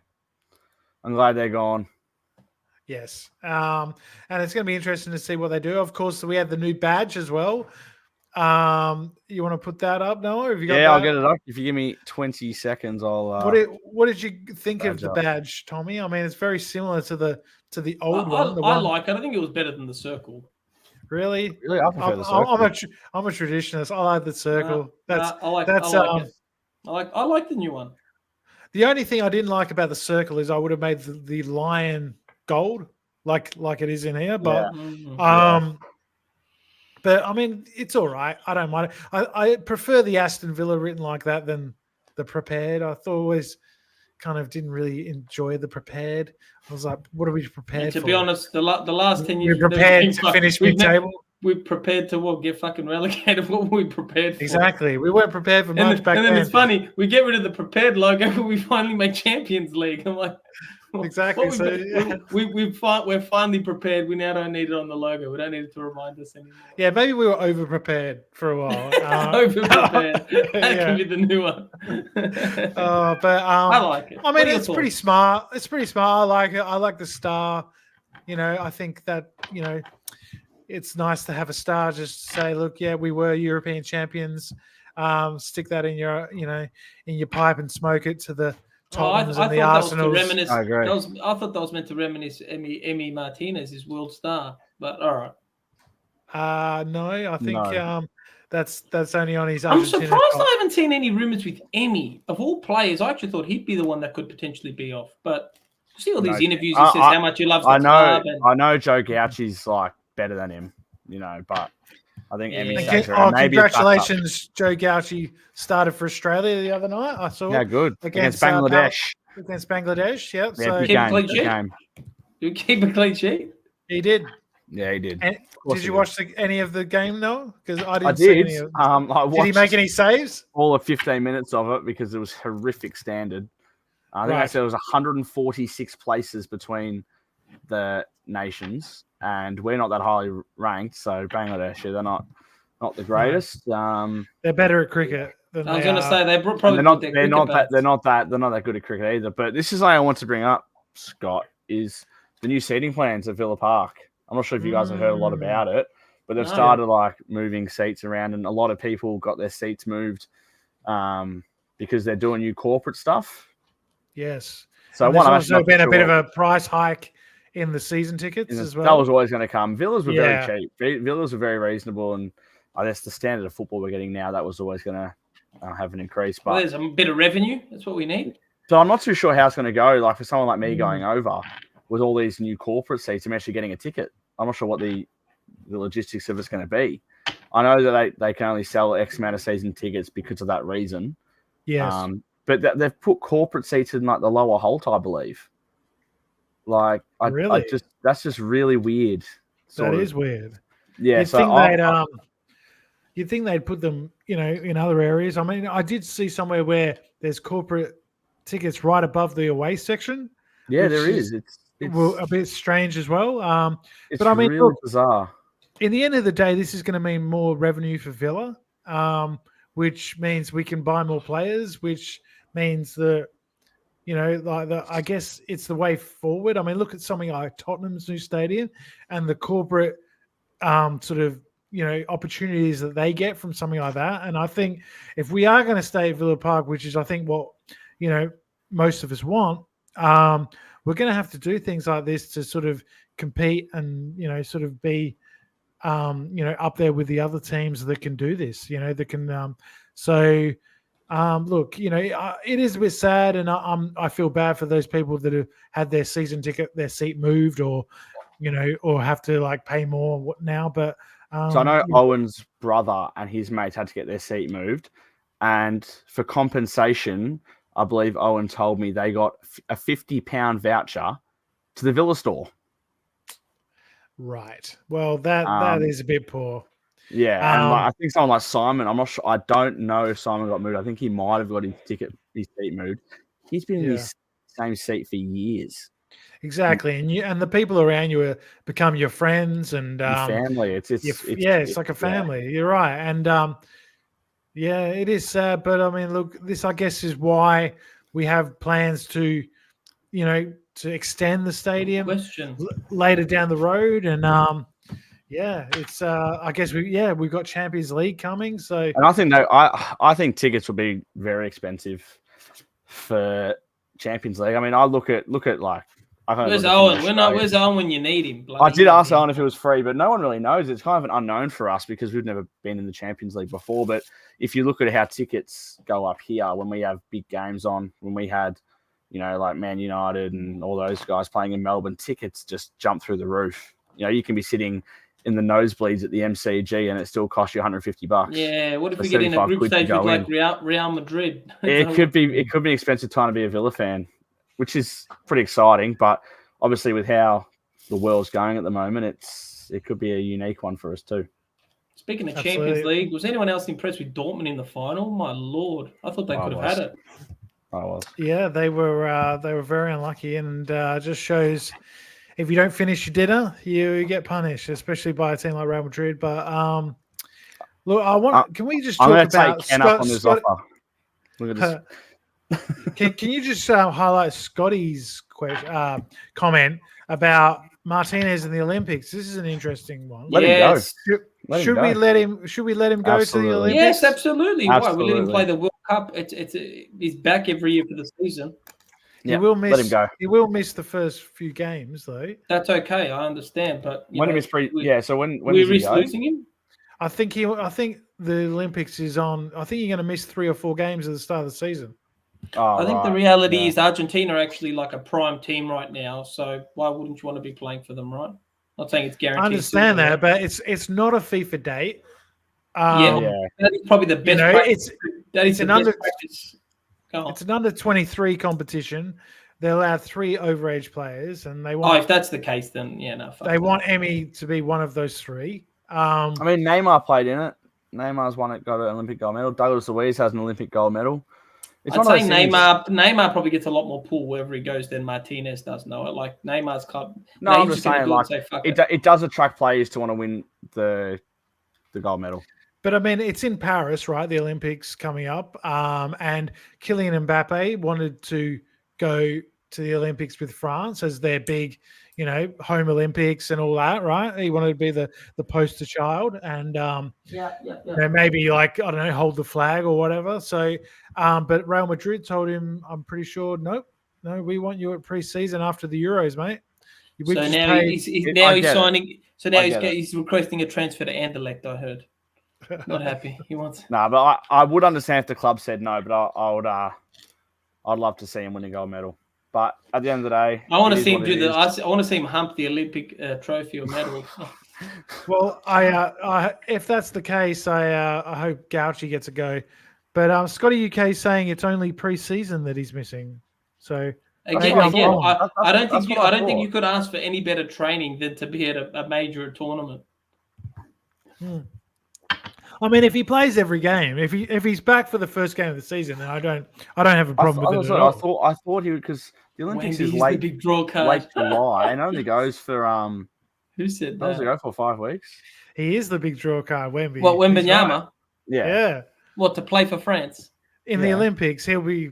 I'm glad they're gone. Yes, and it's going to be interesting to see what they do. Of course, we have the new badge as well. You want to put that up, Noah? Have you got that? I'll get it up. If you give me 20 seconds, I'll. What did you think of the badge, Tommy? I mean, it's very similar to the old one. I like it. I think it was better than the circle. Really? Really, I prefer the circle. I'm a traditionalist. I like the circle. I like the new one. The only thing I didn't like about the circle is I would have made the lion gold, like it is in here. But but I mean, it's all right. I don't mind it. I prefer the Aston Villa written like that than the prepared. I thought always kind of didn't really enjoy the prepared. I was like, what are we prepared for? To be honest, the last 10 years we're prepared to finish mid-table. We're prepared to get fucking relegated. What were we prepared for? Exactly. We weren't prepared for much back then. And then it's funny. We get rid of the prepared logo, but we finally make Champions League. I'm like, exactly. We're finally prepared. We now don't need it on the logo. We don't need it to remind us anymore. Yeah, maybe we were over-prepared for a while. Over-prepared. That can be the new one. I like it. I mean, it's pretty smart. It's pretty smart. I like it. I like the star. I think that, it's nice to have a star just to say, look, yeah, we were European champions. Stick that in your, in your pipe and smoke it to the Tottenhams and the Arsenals. I agree. I thought that was meant to reminisce Emi Martinez, his world star. But all right. No, I think that's only on his. I'm surprised I haven't seen any rumors with Emi. Of all players, I actually thought he'd be the one that could potentially be off. But see all these interviews, he says how much he loves the club. I know Joe Gauchi's like better than him, but I think Emi. Congratulations, Joe Gauchi started for Australia the other night. I saw. Yeah, good against Bangladesh. Against Bangladesh, yep. Yeah, so keep a clean sheet. You keep a clean sheet. He did. Yeah, he did. And did you watch any of the game though? Because I didn't. See any of it. Did he make any saves? All of 15 minutes of it because it was horrific standard. I think I said it was 146 places between the nations, and we're not that highly ranked. So Bangladesh, they're not the greatest. They're better at cricket. I was going to say they're probably they're not that good at cricket either. But this is something I want to bring up, Scott, is the new seating plans at Villa Park. I'm not sure if you guys have heard a lot about it, but they've started like moving seats around, and a lot of people got their seats moved because they're doing new corporate stuff. Yes. So there's also been a bit of a price hike in the season tickets as well. That was always going to come. Villas were very cheap. Villas were very reasonable, and I guess the standard of football we're getting now, that was always going to have an increase. But there's a bit of revenue. That's what we need. So I'm not too sure how it's going to go. Like for someone like me going over with all these new corporate seats, I'm actually getting a ticket. I'm not sure what the logistics of it's going to be. I know that they can only sell X amount of season tickets because of that reason. Yes. But they've put corporate seats in like the lower Holt, I believe. Like, that's just really weird. That is weird. Yeah. You'd think they'd put them, in other areas. I mean, I did see somewhere where there's corporate tickets right above the away section. Yeah, there is. It's a bit strange as well. It's but I mean, really bizarre. In the end of the day, this is going to mean more revenue for Villa, which means we can buy more players, which means that, I guess it's the way forward. I mean, look at something like Tottenham's new stadium and the corporate sort of, opportunities that they get from something like that. And I think if we are going to stay at Villa Park, which is, I think, what, most of us want, we're going to have to do things like this to sort of compete and, sort of be, up there with the other teams that can do this, that can. Look, it is a bit sad, and I feel bad for those people that have had their season ticket, their seat moved, or have to like pay more now. But so I know Owen's brother and his mates had to get their seat moved, and for compensation, I believe Owen told me they got a £50 voucher to the Villa store. Right. Well, that is a bit poor. Yeah, and I think someone like Simon, I'm not sure. I don't know if Simon got moved. I think he might have got his seat moved. He's been in his same seat for years. Exactly, and the people around you become your friends and your family. It's like a family. Yeah. You're right, and it is sad. But I mean, look, this I guess is why we have plans to, to extend the stadium later down the road, and Yeah, it's I guess we've got Champions League coming, so and I think I think tickets will be very expensive for Champions League. I mean, I look at like where's Owen? Where's Owen when you need him? I did ask Owen if it was free, but no one really knows. It's kind of an unknown for us because we've never been in the Champions League before. But if you look at how tickets go up here when we have big games on, when we had, like Man United and all those guys playing in Melbourne, tickets just jump through the roof. You can be sitting in the nosebleeds at the MCG and it still costs you $150. Yeah, what if we get in a group stage with like Real Madrid? It could be an expensive time to be a Villa fan, which is pretty exciting. But obviously, with how the world's going at the moment, it could be a unique one for us too. Speaking of Champions League, was anyone else impressed with Dortmund in the final? My lord, I thought they could have had it. I was. Yeah, they were very unlucky, and just shows if you don't finish your dinner, you get punished, especially by a team like Real Madrid. But look, can we just talk about? I'm going to take Ken up on this offer. Look at this. Can you just highlight Scottie's comment about Martinez and the Olympics? This is an interesting one. Let him go. Should we let him go to the Olympics? Yes, absolutely. Why? We let him play the World Cup. He's back every year for the season. He will miss. Let him go. He will miss the first few games, though. That's okay. I understand, but when is So when we risk losing him? I think the Olympics is on. I think you're going to miss 3 or 4 games at the start of the season. I think the reality is Argentina are actually like a prime team right now. So why wouldn't you want to be playing for them, right? Not saying it's guaranteed. I understand that, but it's not a FIFA date. That is probably the best. It's an under 23 competition. They allowed 3 overage players, and they want. If that's the case, then they want Emi to be one of those 3. I mean, Neymar played in it. Neymar's got an Olympic gold medal. Douglas Luiz has an Olympic gold medal. I'd say Neymar probably gets a lot more pull wherever he goes than Martinez does. Like Neymar's club. No, I'm just saying, it does attract players to want to win the gold medal. But I mean, it's in Paris, right? The Olympics coming up, and Kylian Mbappe wanted to go to the Olympics with France as their big, home Olympics and all that, right? He wanted to be the poster child, and maybe hold the flag or whatever. So, but Real Madrid told him, I'm pretty sure, no, we want you at pre-season after the Euros, mate. He's requesting a transfer to Anderlecht. I heard. Not happy. He wants. No, but I would understand if the club said no. But I'd love to see him win a gold medal. But at the end of the day, I want to see him I want to see him hump the Olympic trophy or medal. Well, if that's the case, I hope Gauchi gets a go. But Scottie UK is saying it's only pre-season that he's missing. So I don't think you could ask for any better training than to be at a major tournament. I mean, if he plays every game, if he's back for the first game of the season, then I don't have a problem with it. I thought he would, because the Olympics is late, big draw card. Late July, and only goes for Who said that? Only go for 5 weeks. He is the big draw card, Wemby. What, Wembanyama? Right. Yeah. What, to play for France in the Olympics? He'll be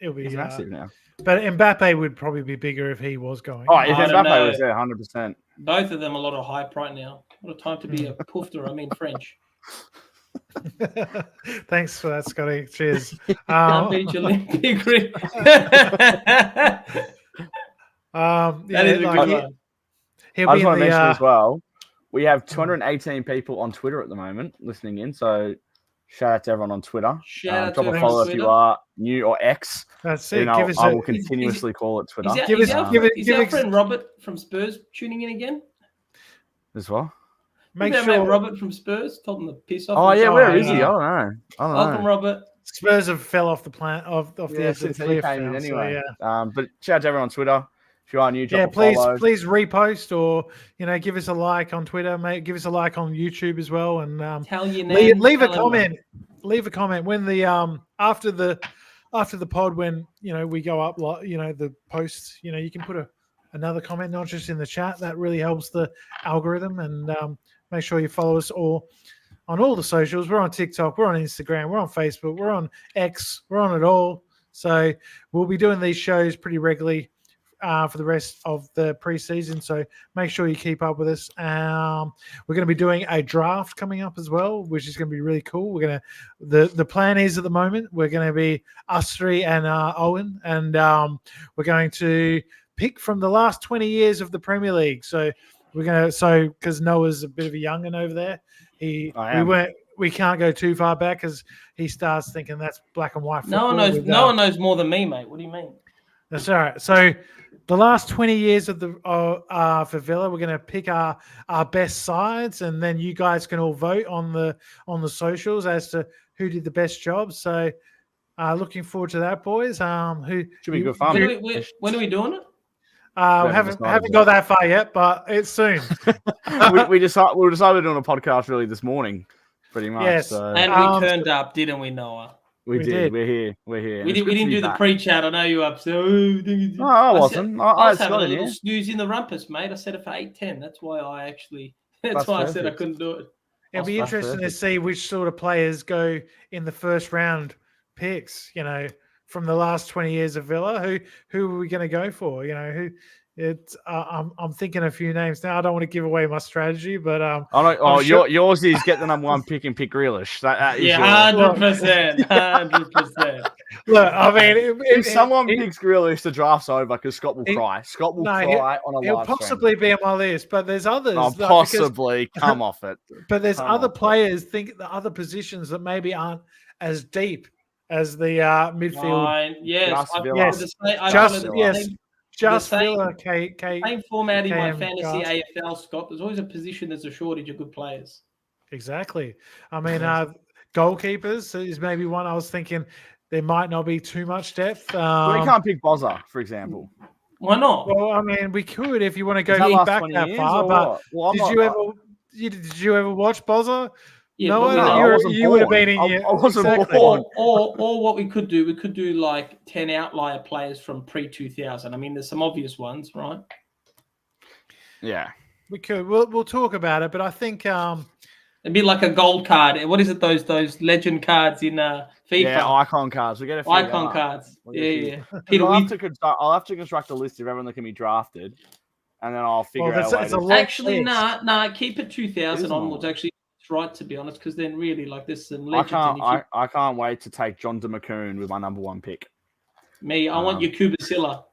He's massive now. But Mbappe would probably be bigger if he was going. Oh, if Mbappe was there, 100%. Both of them a lot of hype right now. What a time to be a poofter. I mean French. Thanks for that, Scotty. Cheers. Can't beat your Olympic ring. I just want to mention as well, we have 218 people on Twitter at the moment listening in. So shout out to everyone on Twitter. Drop a follow if you are new or X. That's it. I will continuously call it Twitter. Is our friend Robert from Spurs tuning in again? As well. Make sure Robert from Spurs told him to piss off. Oh yeah, where is he? I don't know. Welcome, Robert. Spurs have fell off the planet of the edge of the cliff now, anyway. So, but shout out to everyone on Twitter. If you are new, please repost or give us a like on Twitter, mate. Give us a like on YouTube as well, and tell your name. Leave a comment. Leave a comment when the after the pod, when we go up, the posts. You can put another comment, not just in the chat. That really helps the algorithm. And make sure you follow us all on all the socials. We're on TikTok, we're on Instagram, we're on Facebook, we're on X, we're on it all. So we'll be doing these shows pretty regularly for the rest of the preseason. So make sure you keep up with us. We're going to be doing a draft coming up as well, which is going to be really cool. The plan is at the moment we're going to be us three and Owen, and we're going to pick from the last 20 years of the Premier League. So because Noah's a bit of a young'un over there, we can't go too far back because he starts thinking that's black and white football. No one knows more than me, mate. What do you mean? That's all right. So the last 20 years of for Villa, we're going to pick our best sides, and then you guys can all vote on the socials as to who did the best job. So looking forward to that, boys. Should be good fun. When are we doing it? We haven't got that far yet, but it's soon. we decided on a podcast really this morning. Pretty much. Yes. So. And we turned up, didn't we, Noah? We did. We're here. We didn't do the pre-chat. I know you were upset. No, I wasn't. I was having a little snooze in the rumpus, mate. I said it for 8:10. That's why I said I couldn't do it. It'll be interesting to see which sort of players go in the first round picks, from the last 20 years of Villa. Who are we going to go for? I'm thinking a few names now. I don't want to give away my strategy, but yours is get the number one pick and pick Grealish. That is 100%. Look, I mean, if someone picks Grealish, the draft's over because Scott will cry. Scott will cry on a he'll live possibly stream. be on my list, but there's others. Possibly come off it. But there's other players think the other positions that maybe aren't as deep as the midfield. Just Villa. Same format in my fantasy AFL, Scott. There's always a position there's a shortage of good players. Exactly. I mean, goalkeepers is maybe one I was thinking there might not be too much depth. We can't pick Bozza, for example. Why not? Well, I mean, we could if you want to go back that far. But did you ever watch Bozza? Yeah, no, you would have been in your. I wasn't born. Or what we could do like 10 outlier players from pre-2000. I mean, there's some obvious ones, right? Yeah, we could. We'll talk about it, but I think it'd be like a gold card. What is it? Those legend cards in FIFA? Yeah, icon cards. We get a few icon cards. Yeah. Peter, I'll have to construct a list of everyone that can be drafted, and then I'll figure out. Actually, keep it 2000 onwards. Actually. Right, to be honest, because then really there's some legends. I can't wait to take John DeMcCoon with my number one pick. I want your Kubasilla.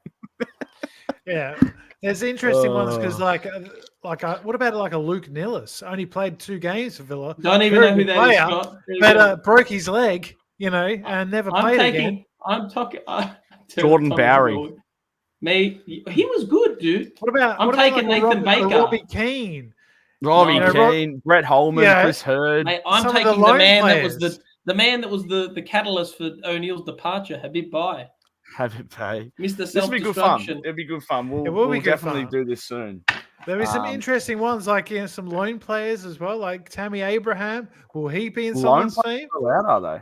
Yeah, there's interesting ones because what about a Luke Nillis? Only played 2 games for Villa. Don't even know who that is. Scott. But broke his leg, and never played again. I'm talking Jordan Bowery. He was good, dude. I'm taking Nathan Baker, Robbie Keane. Keane, Brett Holman, Chris Hurd. Mate, I'm taking the man that was the catalyst for O'Neill's departure. Habib Bye. Mr. Self-Destruction. It'll be good fun. We'll definitely do this soon. There is some interesting ones, like some loan players as well, like Tammy Abraham. Will he be in someone's team? Allowed, are they?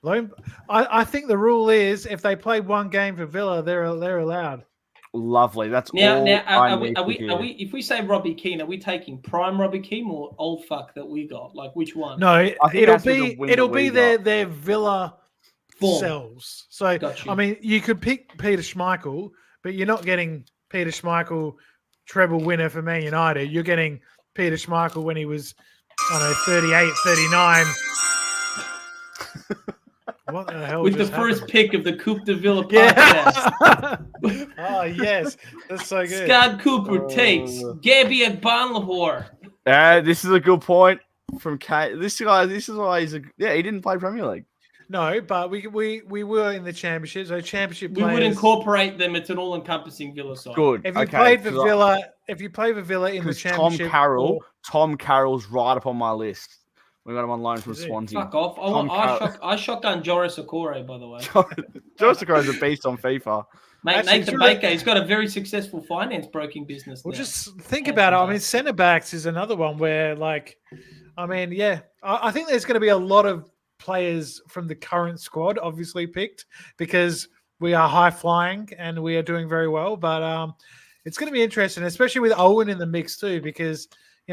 Loan. I think the rule is if they play one game for Villa, they're allowed. Lovely. That's now. If we say Robbie Keane, are we taking prime Robbie Keane or old fuck that we got? Like which one? No, it'll be their Villa selves. So I mean, you could pick Peter Schmeichel, but you're not getting Peter Schmeichel treble winner for Man United. You're getting Peter Schmeichel when he was 38, 39. What the hell? With the first pick of the Coop de Villa podcast. Oh, yes. That's so good. Scott Cooper takes Gabby at Banlahore. This is a good point from Kate. This is why he didn't play Premier League. No, but we were in the championship. So championship players, we would incorporate them. It's an all-encompassing Villa side. Good. If you played for Villa, in the championship, Tom Carroll's right up on my list. We got him on loan from Swansea. Fuck off. I shotgun Joris Okore, by the way. Joris Okore is a beast on FIFA. Mate, Nathan Baker, he's got a very successful finance broking business. Well, just think about it. I mean, centre backs is another one where, I think there's going to be a lot of players from the current squad obviously picked because we are high flying and we are doing very well. But it's going to be interesting, especially with Owen in the mix too, because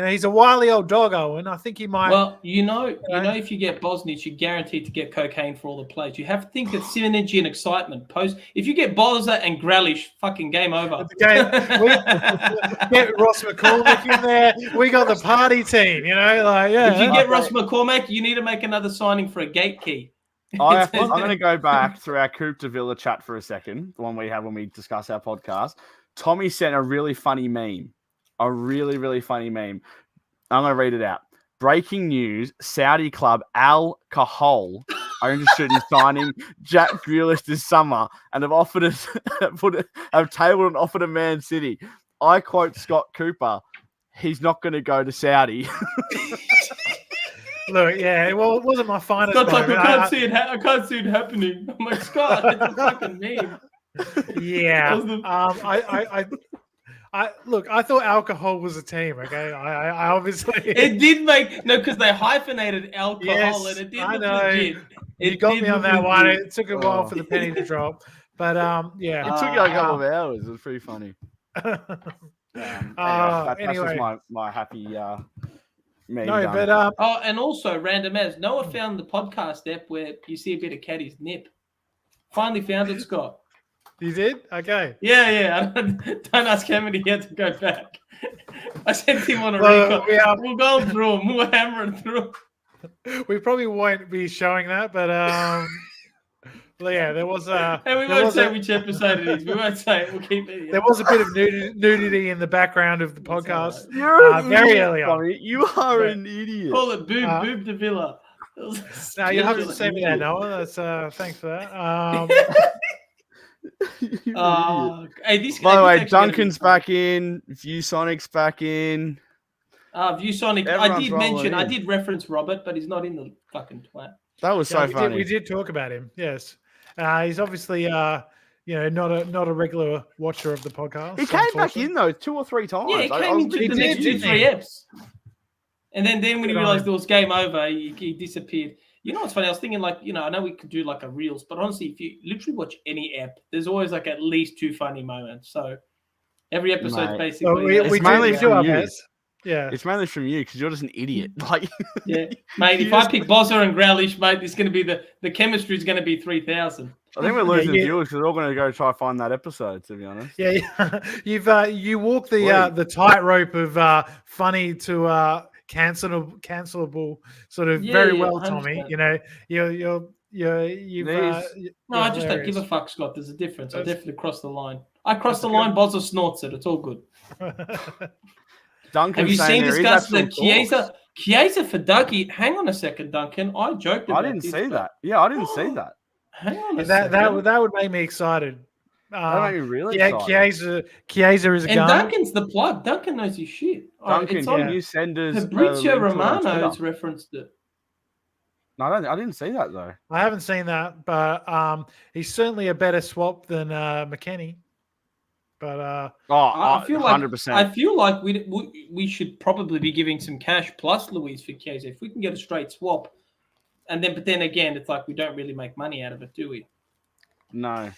he's a wily old dog, Owen. I think he might. Well, if you get Bosnich, you're guaranteed to get cocaine for all the plays. You have to think of synergy and excitement. If you get Bozza and Grealish, fucking game over. Get Ross McCormick in there. We got the party team. If you get Ross McCormick, you need to make another signing for a gate key. I'm going to go back through our Coop to Villa chat for a second, the one we have when we discuss our podcast. Tommy sent a really funny meme. A really, really funny meme. I'm going to read it out. Breaking news, Saudi club Al Kahal are interested in signing Jack Grealish this summer and have offered have tabled and offered a Man City. I quote Scott Cooper, he's not going to go to Saudi. Look, it wasn't my finest Scott's moment. like, I can't see it happening. I'm like, Scott, it's a fucking meme. Yeah. I thought alcohol was a team. Okay, I obviously it did because they hyphenated alcohol and it did look legit. You got me on that one. It took a while for the penny to drop, but yeah, it took you a couple of hours. It was pretty funny. That's just my happy. And also random as Noah found the podcast app where you see a bit of Caddy's nip. Finally found it, Scott. You did? Okay. Yeah. Don't ask how many he had to go back. I sent him on a recall. We'll go through them. We'll hammer it through. We probably won't be showing that, but there was a. And we won't say which episode it is. We won't say it. We'll keep it. There was a bit of nudity in the background of the podcast. Very early on. You are an idiot. Call it boob to Villa. No, you have to say me that, Noah. That's thanks for that. By the way, Duncan's back in. ViewSonic's back in. ViewSonic. I did reference Robert, but he's not in the fucking twat. That was so funny. We did talk about him. Yes, he's obviously not a regular watcher of the podcast. He came back in though 2 or 3 times. Yeah, he came into the next 2-3 eps. And then when he realized it was game over, he disappeared. You know what's funny? I was thinking I know we could do like a reels, but honestly, if you literally watch any app, there's always like at least 2 funny moments. So every episode basically. It's mainly from you. Yeah, it's mainly from you because you're just an idiot. Yeah, mate. If I pick Bozza and Grealish, mate, it's going to be the chemistry is going to be 3,000. I think we're losing viewers because they're all going to go try to find that episode. To be honest. Yeah. You walk the tightrope of funny to cancelable sort of very well, Tommy. You've no, I just don't give a fuck, Scott. There's a difference. I definitely crossed the line. I crossed the line. Bozza snorts it. It's all good. Duncan, have you seen this guy's the Chiesa for Dougie? Hang on a second, Duncan. I joked about I didn't see that. Yeah, I didn't see that. Hang on a second. That would make me excited. That made me really excited. Chiesa is a gun. And Duncan's the plug. Duncan knows his shit. Duncan, you send us Fabrizio Romano's referenced it. No, I didn't see that though. I haven't seen that, but he's certainly a better swap than McKennie. But I feel like 100%. I feel like we should probably be giving some cash plus Luis for Chiesa if we can get a straight swap, but then again, it's like we don't really make money out of it, do we? No,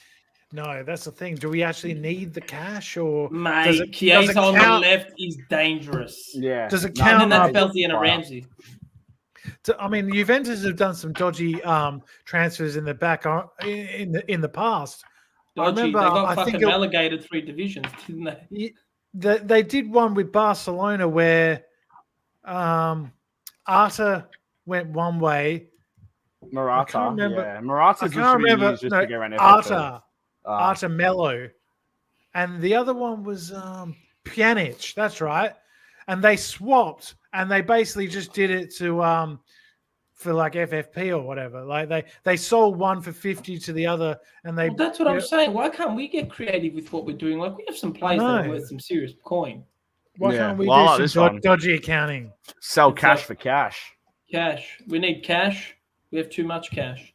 that's the thing. Do we actually need the cash, or mate? Chiesa on the left is dangerous. Yeah, does it count? And then that's Belty and a Ramsey. I mean, Juventus have done some dodgy transfers in the back in the past. Dodgy. They got fucking relegated 3 divisions, didn't they? They did one with Barcelona where Arta went one way. Morata, Morata. I can't remember. Arta Mello, and the other one was Pjanic. That's right. And they swapped, and they basically just did it to for like FFP or whatever. Like they sold one for 50 to the other, and they. Well, that's what I'm saying. Why can't we get creative with what we're doing? Like we have some players that are worth some serious coin. Why can't we do some dodgy accounting? Sell cash for cash. Cash. We need cash. We have too much cash.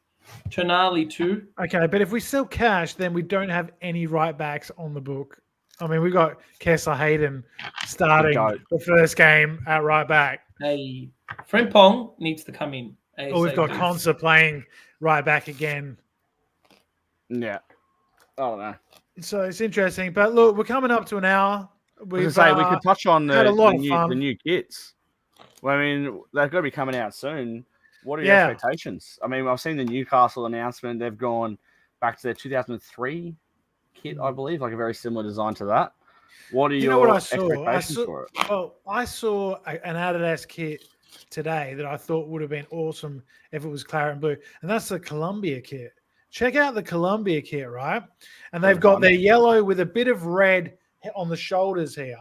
Tonali too. Okay, but if we sell cash, then we don't have any right backs on the book. I mean, we got Kessler Hayden starting the first game at right back. Hey, Frimpong needs to come in. We've got Konsa playing right back again. Yeah. I don't know. So it's interesting. But look, we're coming up to an hour. We could touch on the new kits. Well, I mean, they've got to be coming out soon. What are your expectations? I mean, I've seen the Newcastle announcement. They've gone back to their 2003 kit, I believe, like a very similar design to that. What are your expectations for it? Well, I saw an Adidas kit today that I thought would have been awesome if it was claret and blue, and that's the Columbia kit. Check out the Columbia kit, right? And they've got their yellow with a bit of red on the shoulders here,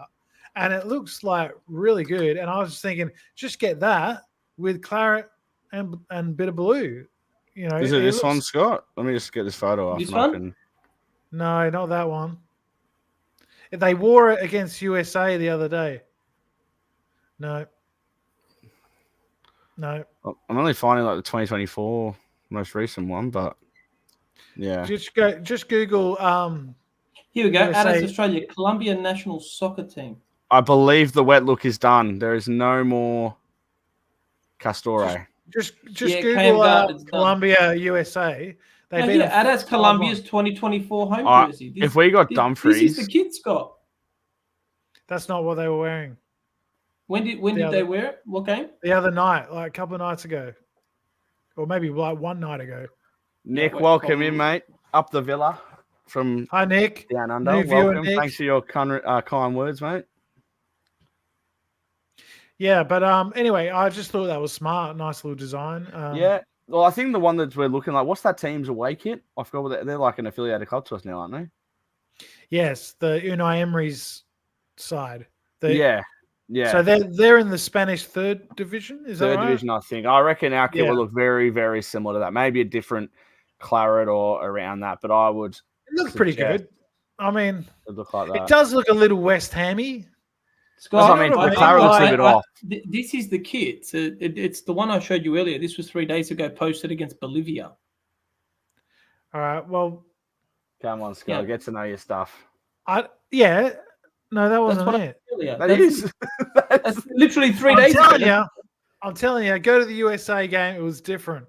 and it looks like really good. And I was thinking, just get that with claret and a bit of blue. You know, is it this one, Scott? Let me just get this photo off. This one? No, not that one. They wore it against USA the other day. No. I'm only finding like the 2024 most recent one, but yeah. Just Google. Here we go. Adidas Australia Colombian national soccer team. I believe the wet look is done. There is no more Castore. Just Google Colombia USA. Adidas Colombia's 2024 home jersey. If we got Dumfries, this is the kid, Scott. That's not what they were wearing. When did they wear it? What game? The other night, like a couple of nights ago, or maybe like one night ago. Nick, welcome in, mate. Up the villa from Hi, Nick. Down under. Welcome. Nick. Thanks for your kind words, mate. Yeah, but anyway, I just thought that was smart. Nice little design. Yeah. Well, I think the one that we're looking like, what's that team's away kit? I forgot what they're like an affiliated club to us now, aren't they? Yes, the Unai Emery's side. Yeah. So they're in the Spanish third division. Is that right? Third division, I think. I reckon our kit will look very, very similar to that. Maybe a different claret or around that, but I would. It looks pretty good. I mean, it look like that. It does look a little West Hammy. Scott, the claret looks a bit off. This is the kit. It's the one I showed you earlier. This was 3 days ago, posted against Bolivia. All right. Well, come on, Scott. Get to know your stuff. No, that wasn't it. That's literally 3 days ago. I'm telling you, go to the USA game. It was different.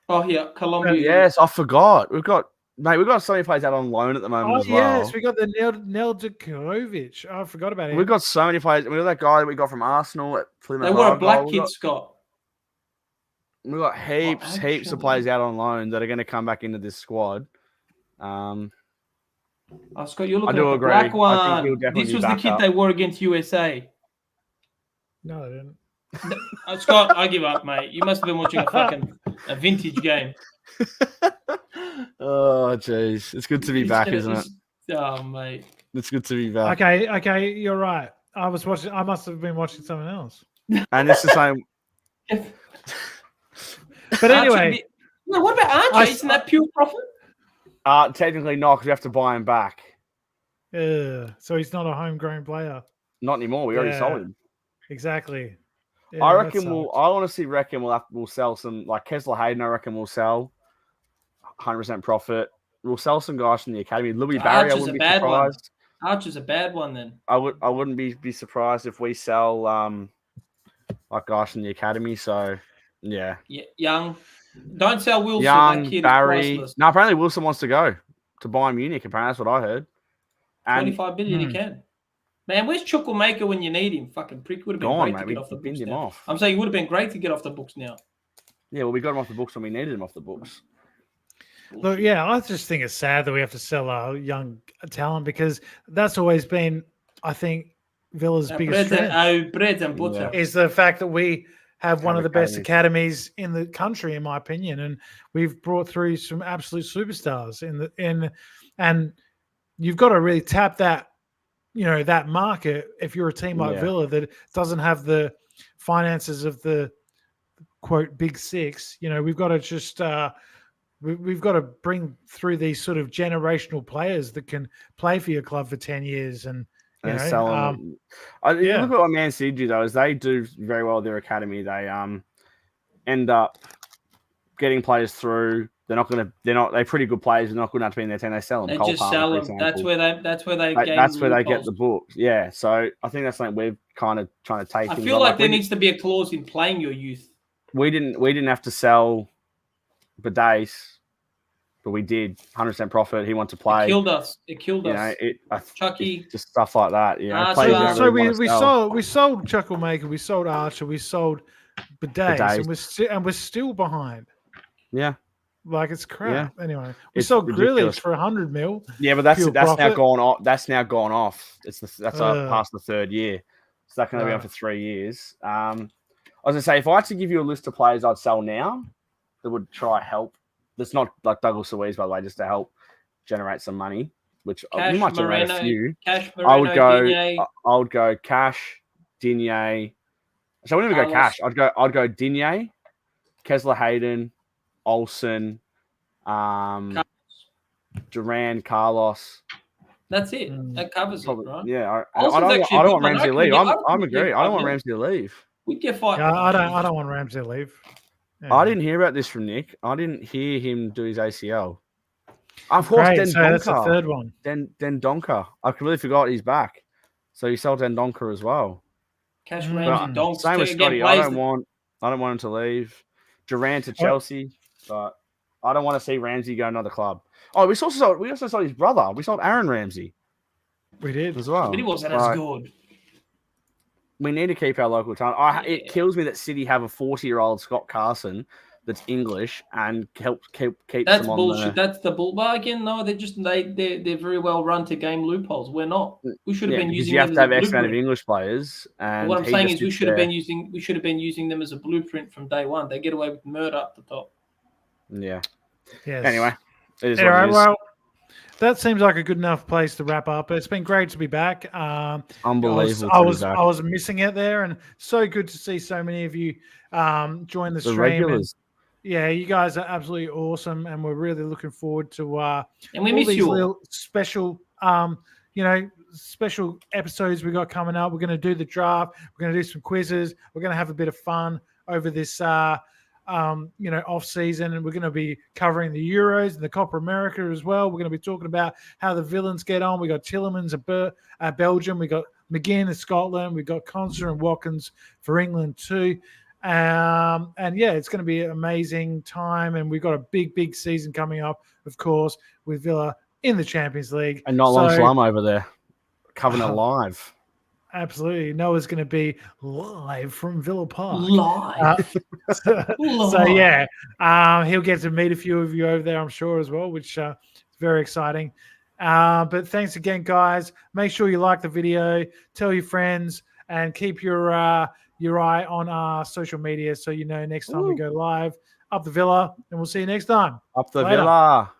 Oh, yeah. Colombia. Yes, I forgot. We've got so many players out on loan at the moment as well. Yes, we got the Neldikovic. I forgot about him. We've got so many players. We got that guy that we got from Arsenal at Plymouth. They were a black kid, Scott. We've got heaps of players out on loan that are going to come back into this squad. Scott, you're looking at the black one. This was the kit they wore against USA. No, I didn't. Scott, I give up, mate. You must have been watching a vintage game. Oh, jeez. It's good to be back, isn't it? Oh, mate. It's good to be back. Okay, you're right. I must have been watching something else. And it's the same. But anyway. What about Archie? Isn't that pure profit? Technically not, because we have to buy him back. So he's not a homegrown player. Not anymore. We already sold him. Exactly. Yeah, I reckon we'll sell some, like Kessler Hayden, I reckon we'll sell 100% profit. We'll sell some guys from the academy. Louis Barry, I wouldn't be surprised. Archer's a bad one then. I wouldn't be surprised if we sell like guys from the academy. So yeah. Young. Don't sell Wilson. Young, that kid Barry. No, apparently Wilson wants to go to Bayern Munich. Apparently that's what I heard. And 25 billion he can. Man, where's Chukwuemeka when you need him? Fucking prick. Would have been great to get off the books now. I'm saying it would have been great to get off the books now. Yeah, well, we got him off the books when we needed him off the books. Look, I just think it's sad that we have to sell our young talent, because that's always been, I think, Villa's biggest strength. Bread and butter. Is the fact that we have one of the best academies in the country, in my opinion, and we've brought through some absolute superstars and you've got to really tap that, that market if you're a team like Villa that doesn't have the finances of the quote big six. We've got to just we've got to bring through these sort of generational players that can play for your club for 10 years and look at what Man City do though, is they do very well with their academy. They end up getting players through. They're pretty good players. They're not good enough to be in their team. They sell them. They just sell them. That's where they get the books. Yeah. So I think that's something we're kind of trying to take. I feel like there needs to be a clause in playing your youth. We didn't have to sell Badace but we did 100% profit. He wanted to play. It killed us. It killed us. Chucky, just stuff like that. So we sold Chucklemaker, we sold Archer, we sold Bidets, and we're still behind. Yeah. Like it's crap. Yeah. Anyway, we it's sold ridiculous. Grealish for 100 mil. Yeah, but that's now gone off. That's now gone off. That's past the third year. So that's going to be on for 3 years. I was going to say, if I had to give you a list of players I'd sell now that would try help, that's not like Douglas Luiz, by the way, just to help generate some money, which you might generate a few. I would go Cash, Digne. So I wouldn't even go Cash. I'd go Digne, Kessler Hayden, Olsen, Duran, Carlos. That's it. That covers it, right? Yeah, I don't want Ramsey to leave. I'm agree. I don't want Ramsey to leave. We'd get five. Yeah, I don't want Ramsey to leave. Yeah. I didn't hear about this from Nick. I didn't hear him do his ACL. Of course, Great, so that's the third one. Dendoncker. I completely forgot he's back. So you sold Dendoncker as well. Cash Ramsey, Donk. Same with Scotty. I don't want him to leave. Durant to Chelsea, but I don't want to see Ramsey go another club. Oh, we also sold his brother. We sold Aaron Ramsey. We did as well. But he wasn't as good. We need to keep our local talent. It kills me that City have a 40-year-old Scott Carson that's English and keep that's them on bullshit. That's the bull. But again, no, they're very well run to game loopholes. We're not. We should have been using. You have to have X amount of English players. And what I'm saying is, we should have been using them as a blueprint from day one. They get away with murder up the top. Yeah. Yes. Anyway, it is what it is. Well, that seems like a good enough place to wrap up. It's been great to be back. Unbelievable. I was missing it there, and so good to see so many of you join the stream. Regulars. Yeah, you guys are absolutely awesome, and we're really looking forward to and we miss you all. Special special episodes we got coming up. We're going to do the draft. We're going to do some quizzes. We're going to have a bit of fun over this off season, and we're going to be covering the Euros and the Copa America as well. We're going to be talking about how the villains get on. We got Tillemans at Belgium. We got McGinn at Scotland. We got Conser and Watkins for England too. And yeah, it's going to be an amazing time. And we've got a big season coming up, of course, with Villa in the Champions League. And not long Slum over there, covering it live. Absolutely. Noah's going to be live from Villa Park. Live. So yeah, he'll get to meet a few of you over there, I'm sure, as well, which is very exciting. But thanks again, guys. Make sure you like the video, tell your friends, and keep your eye on our social media so you know next time we go live. Up the Villa, and we'll see you next time. Up the Villa.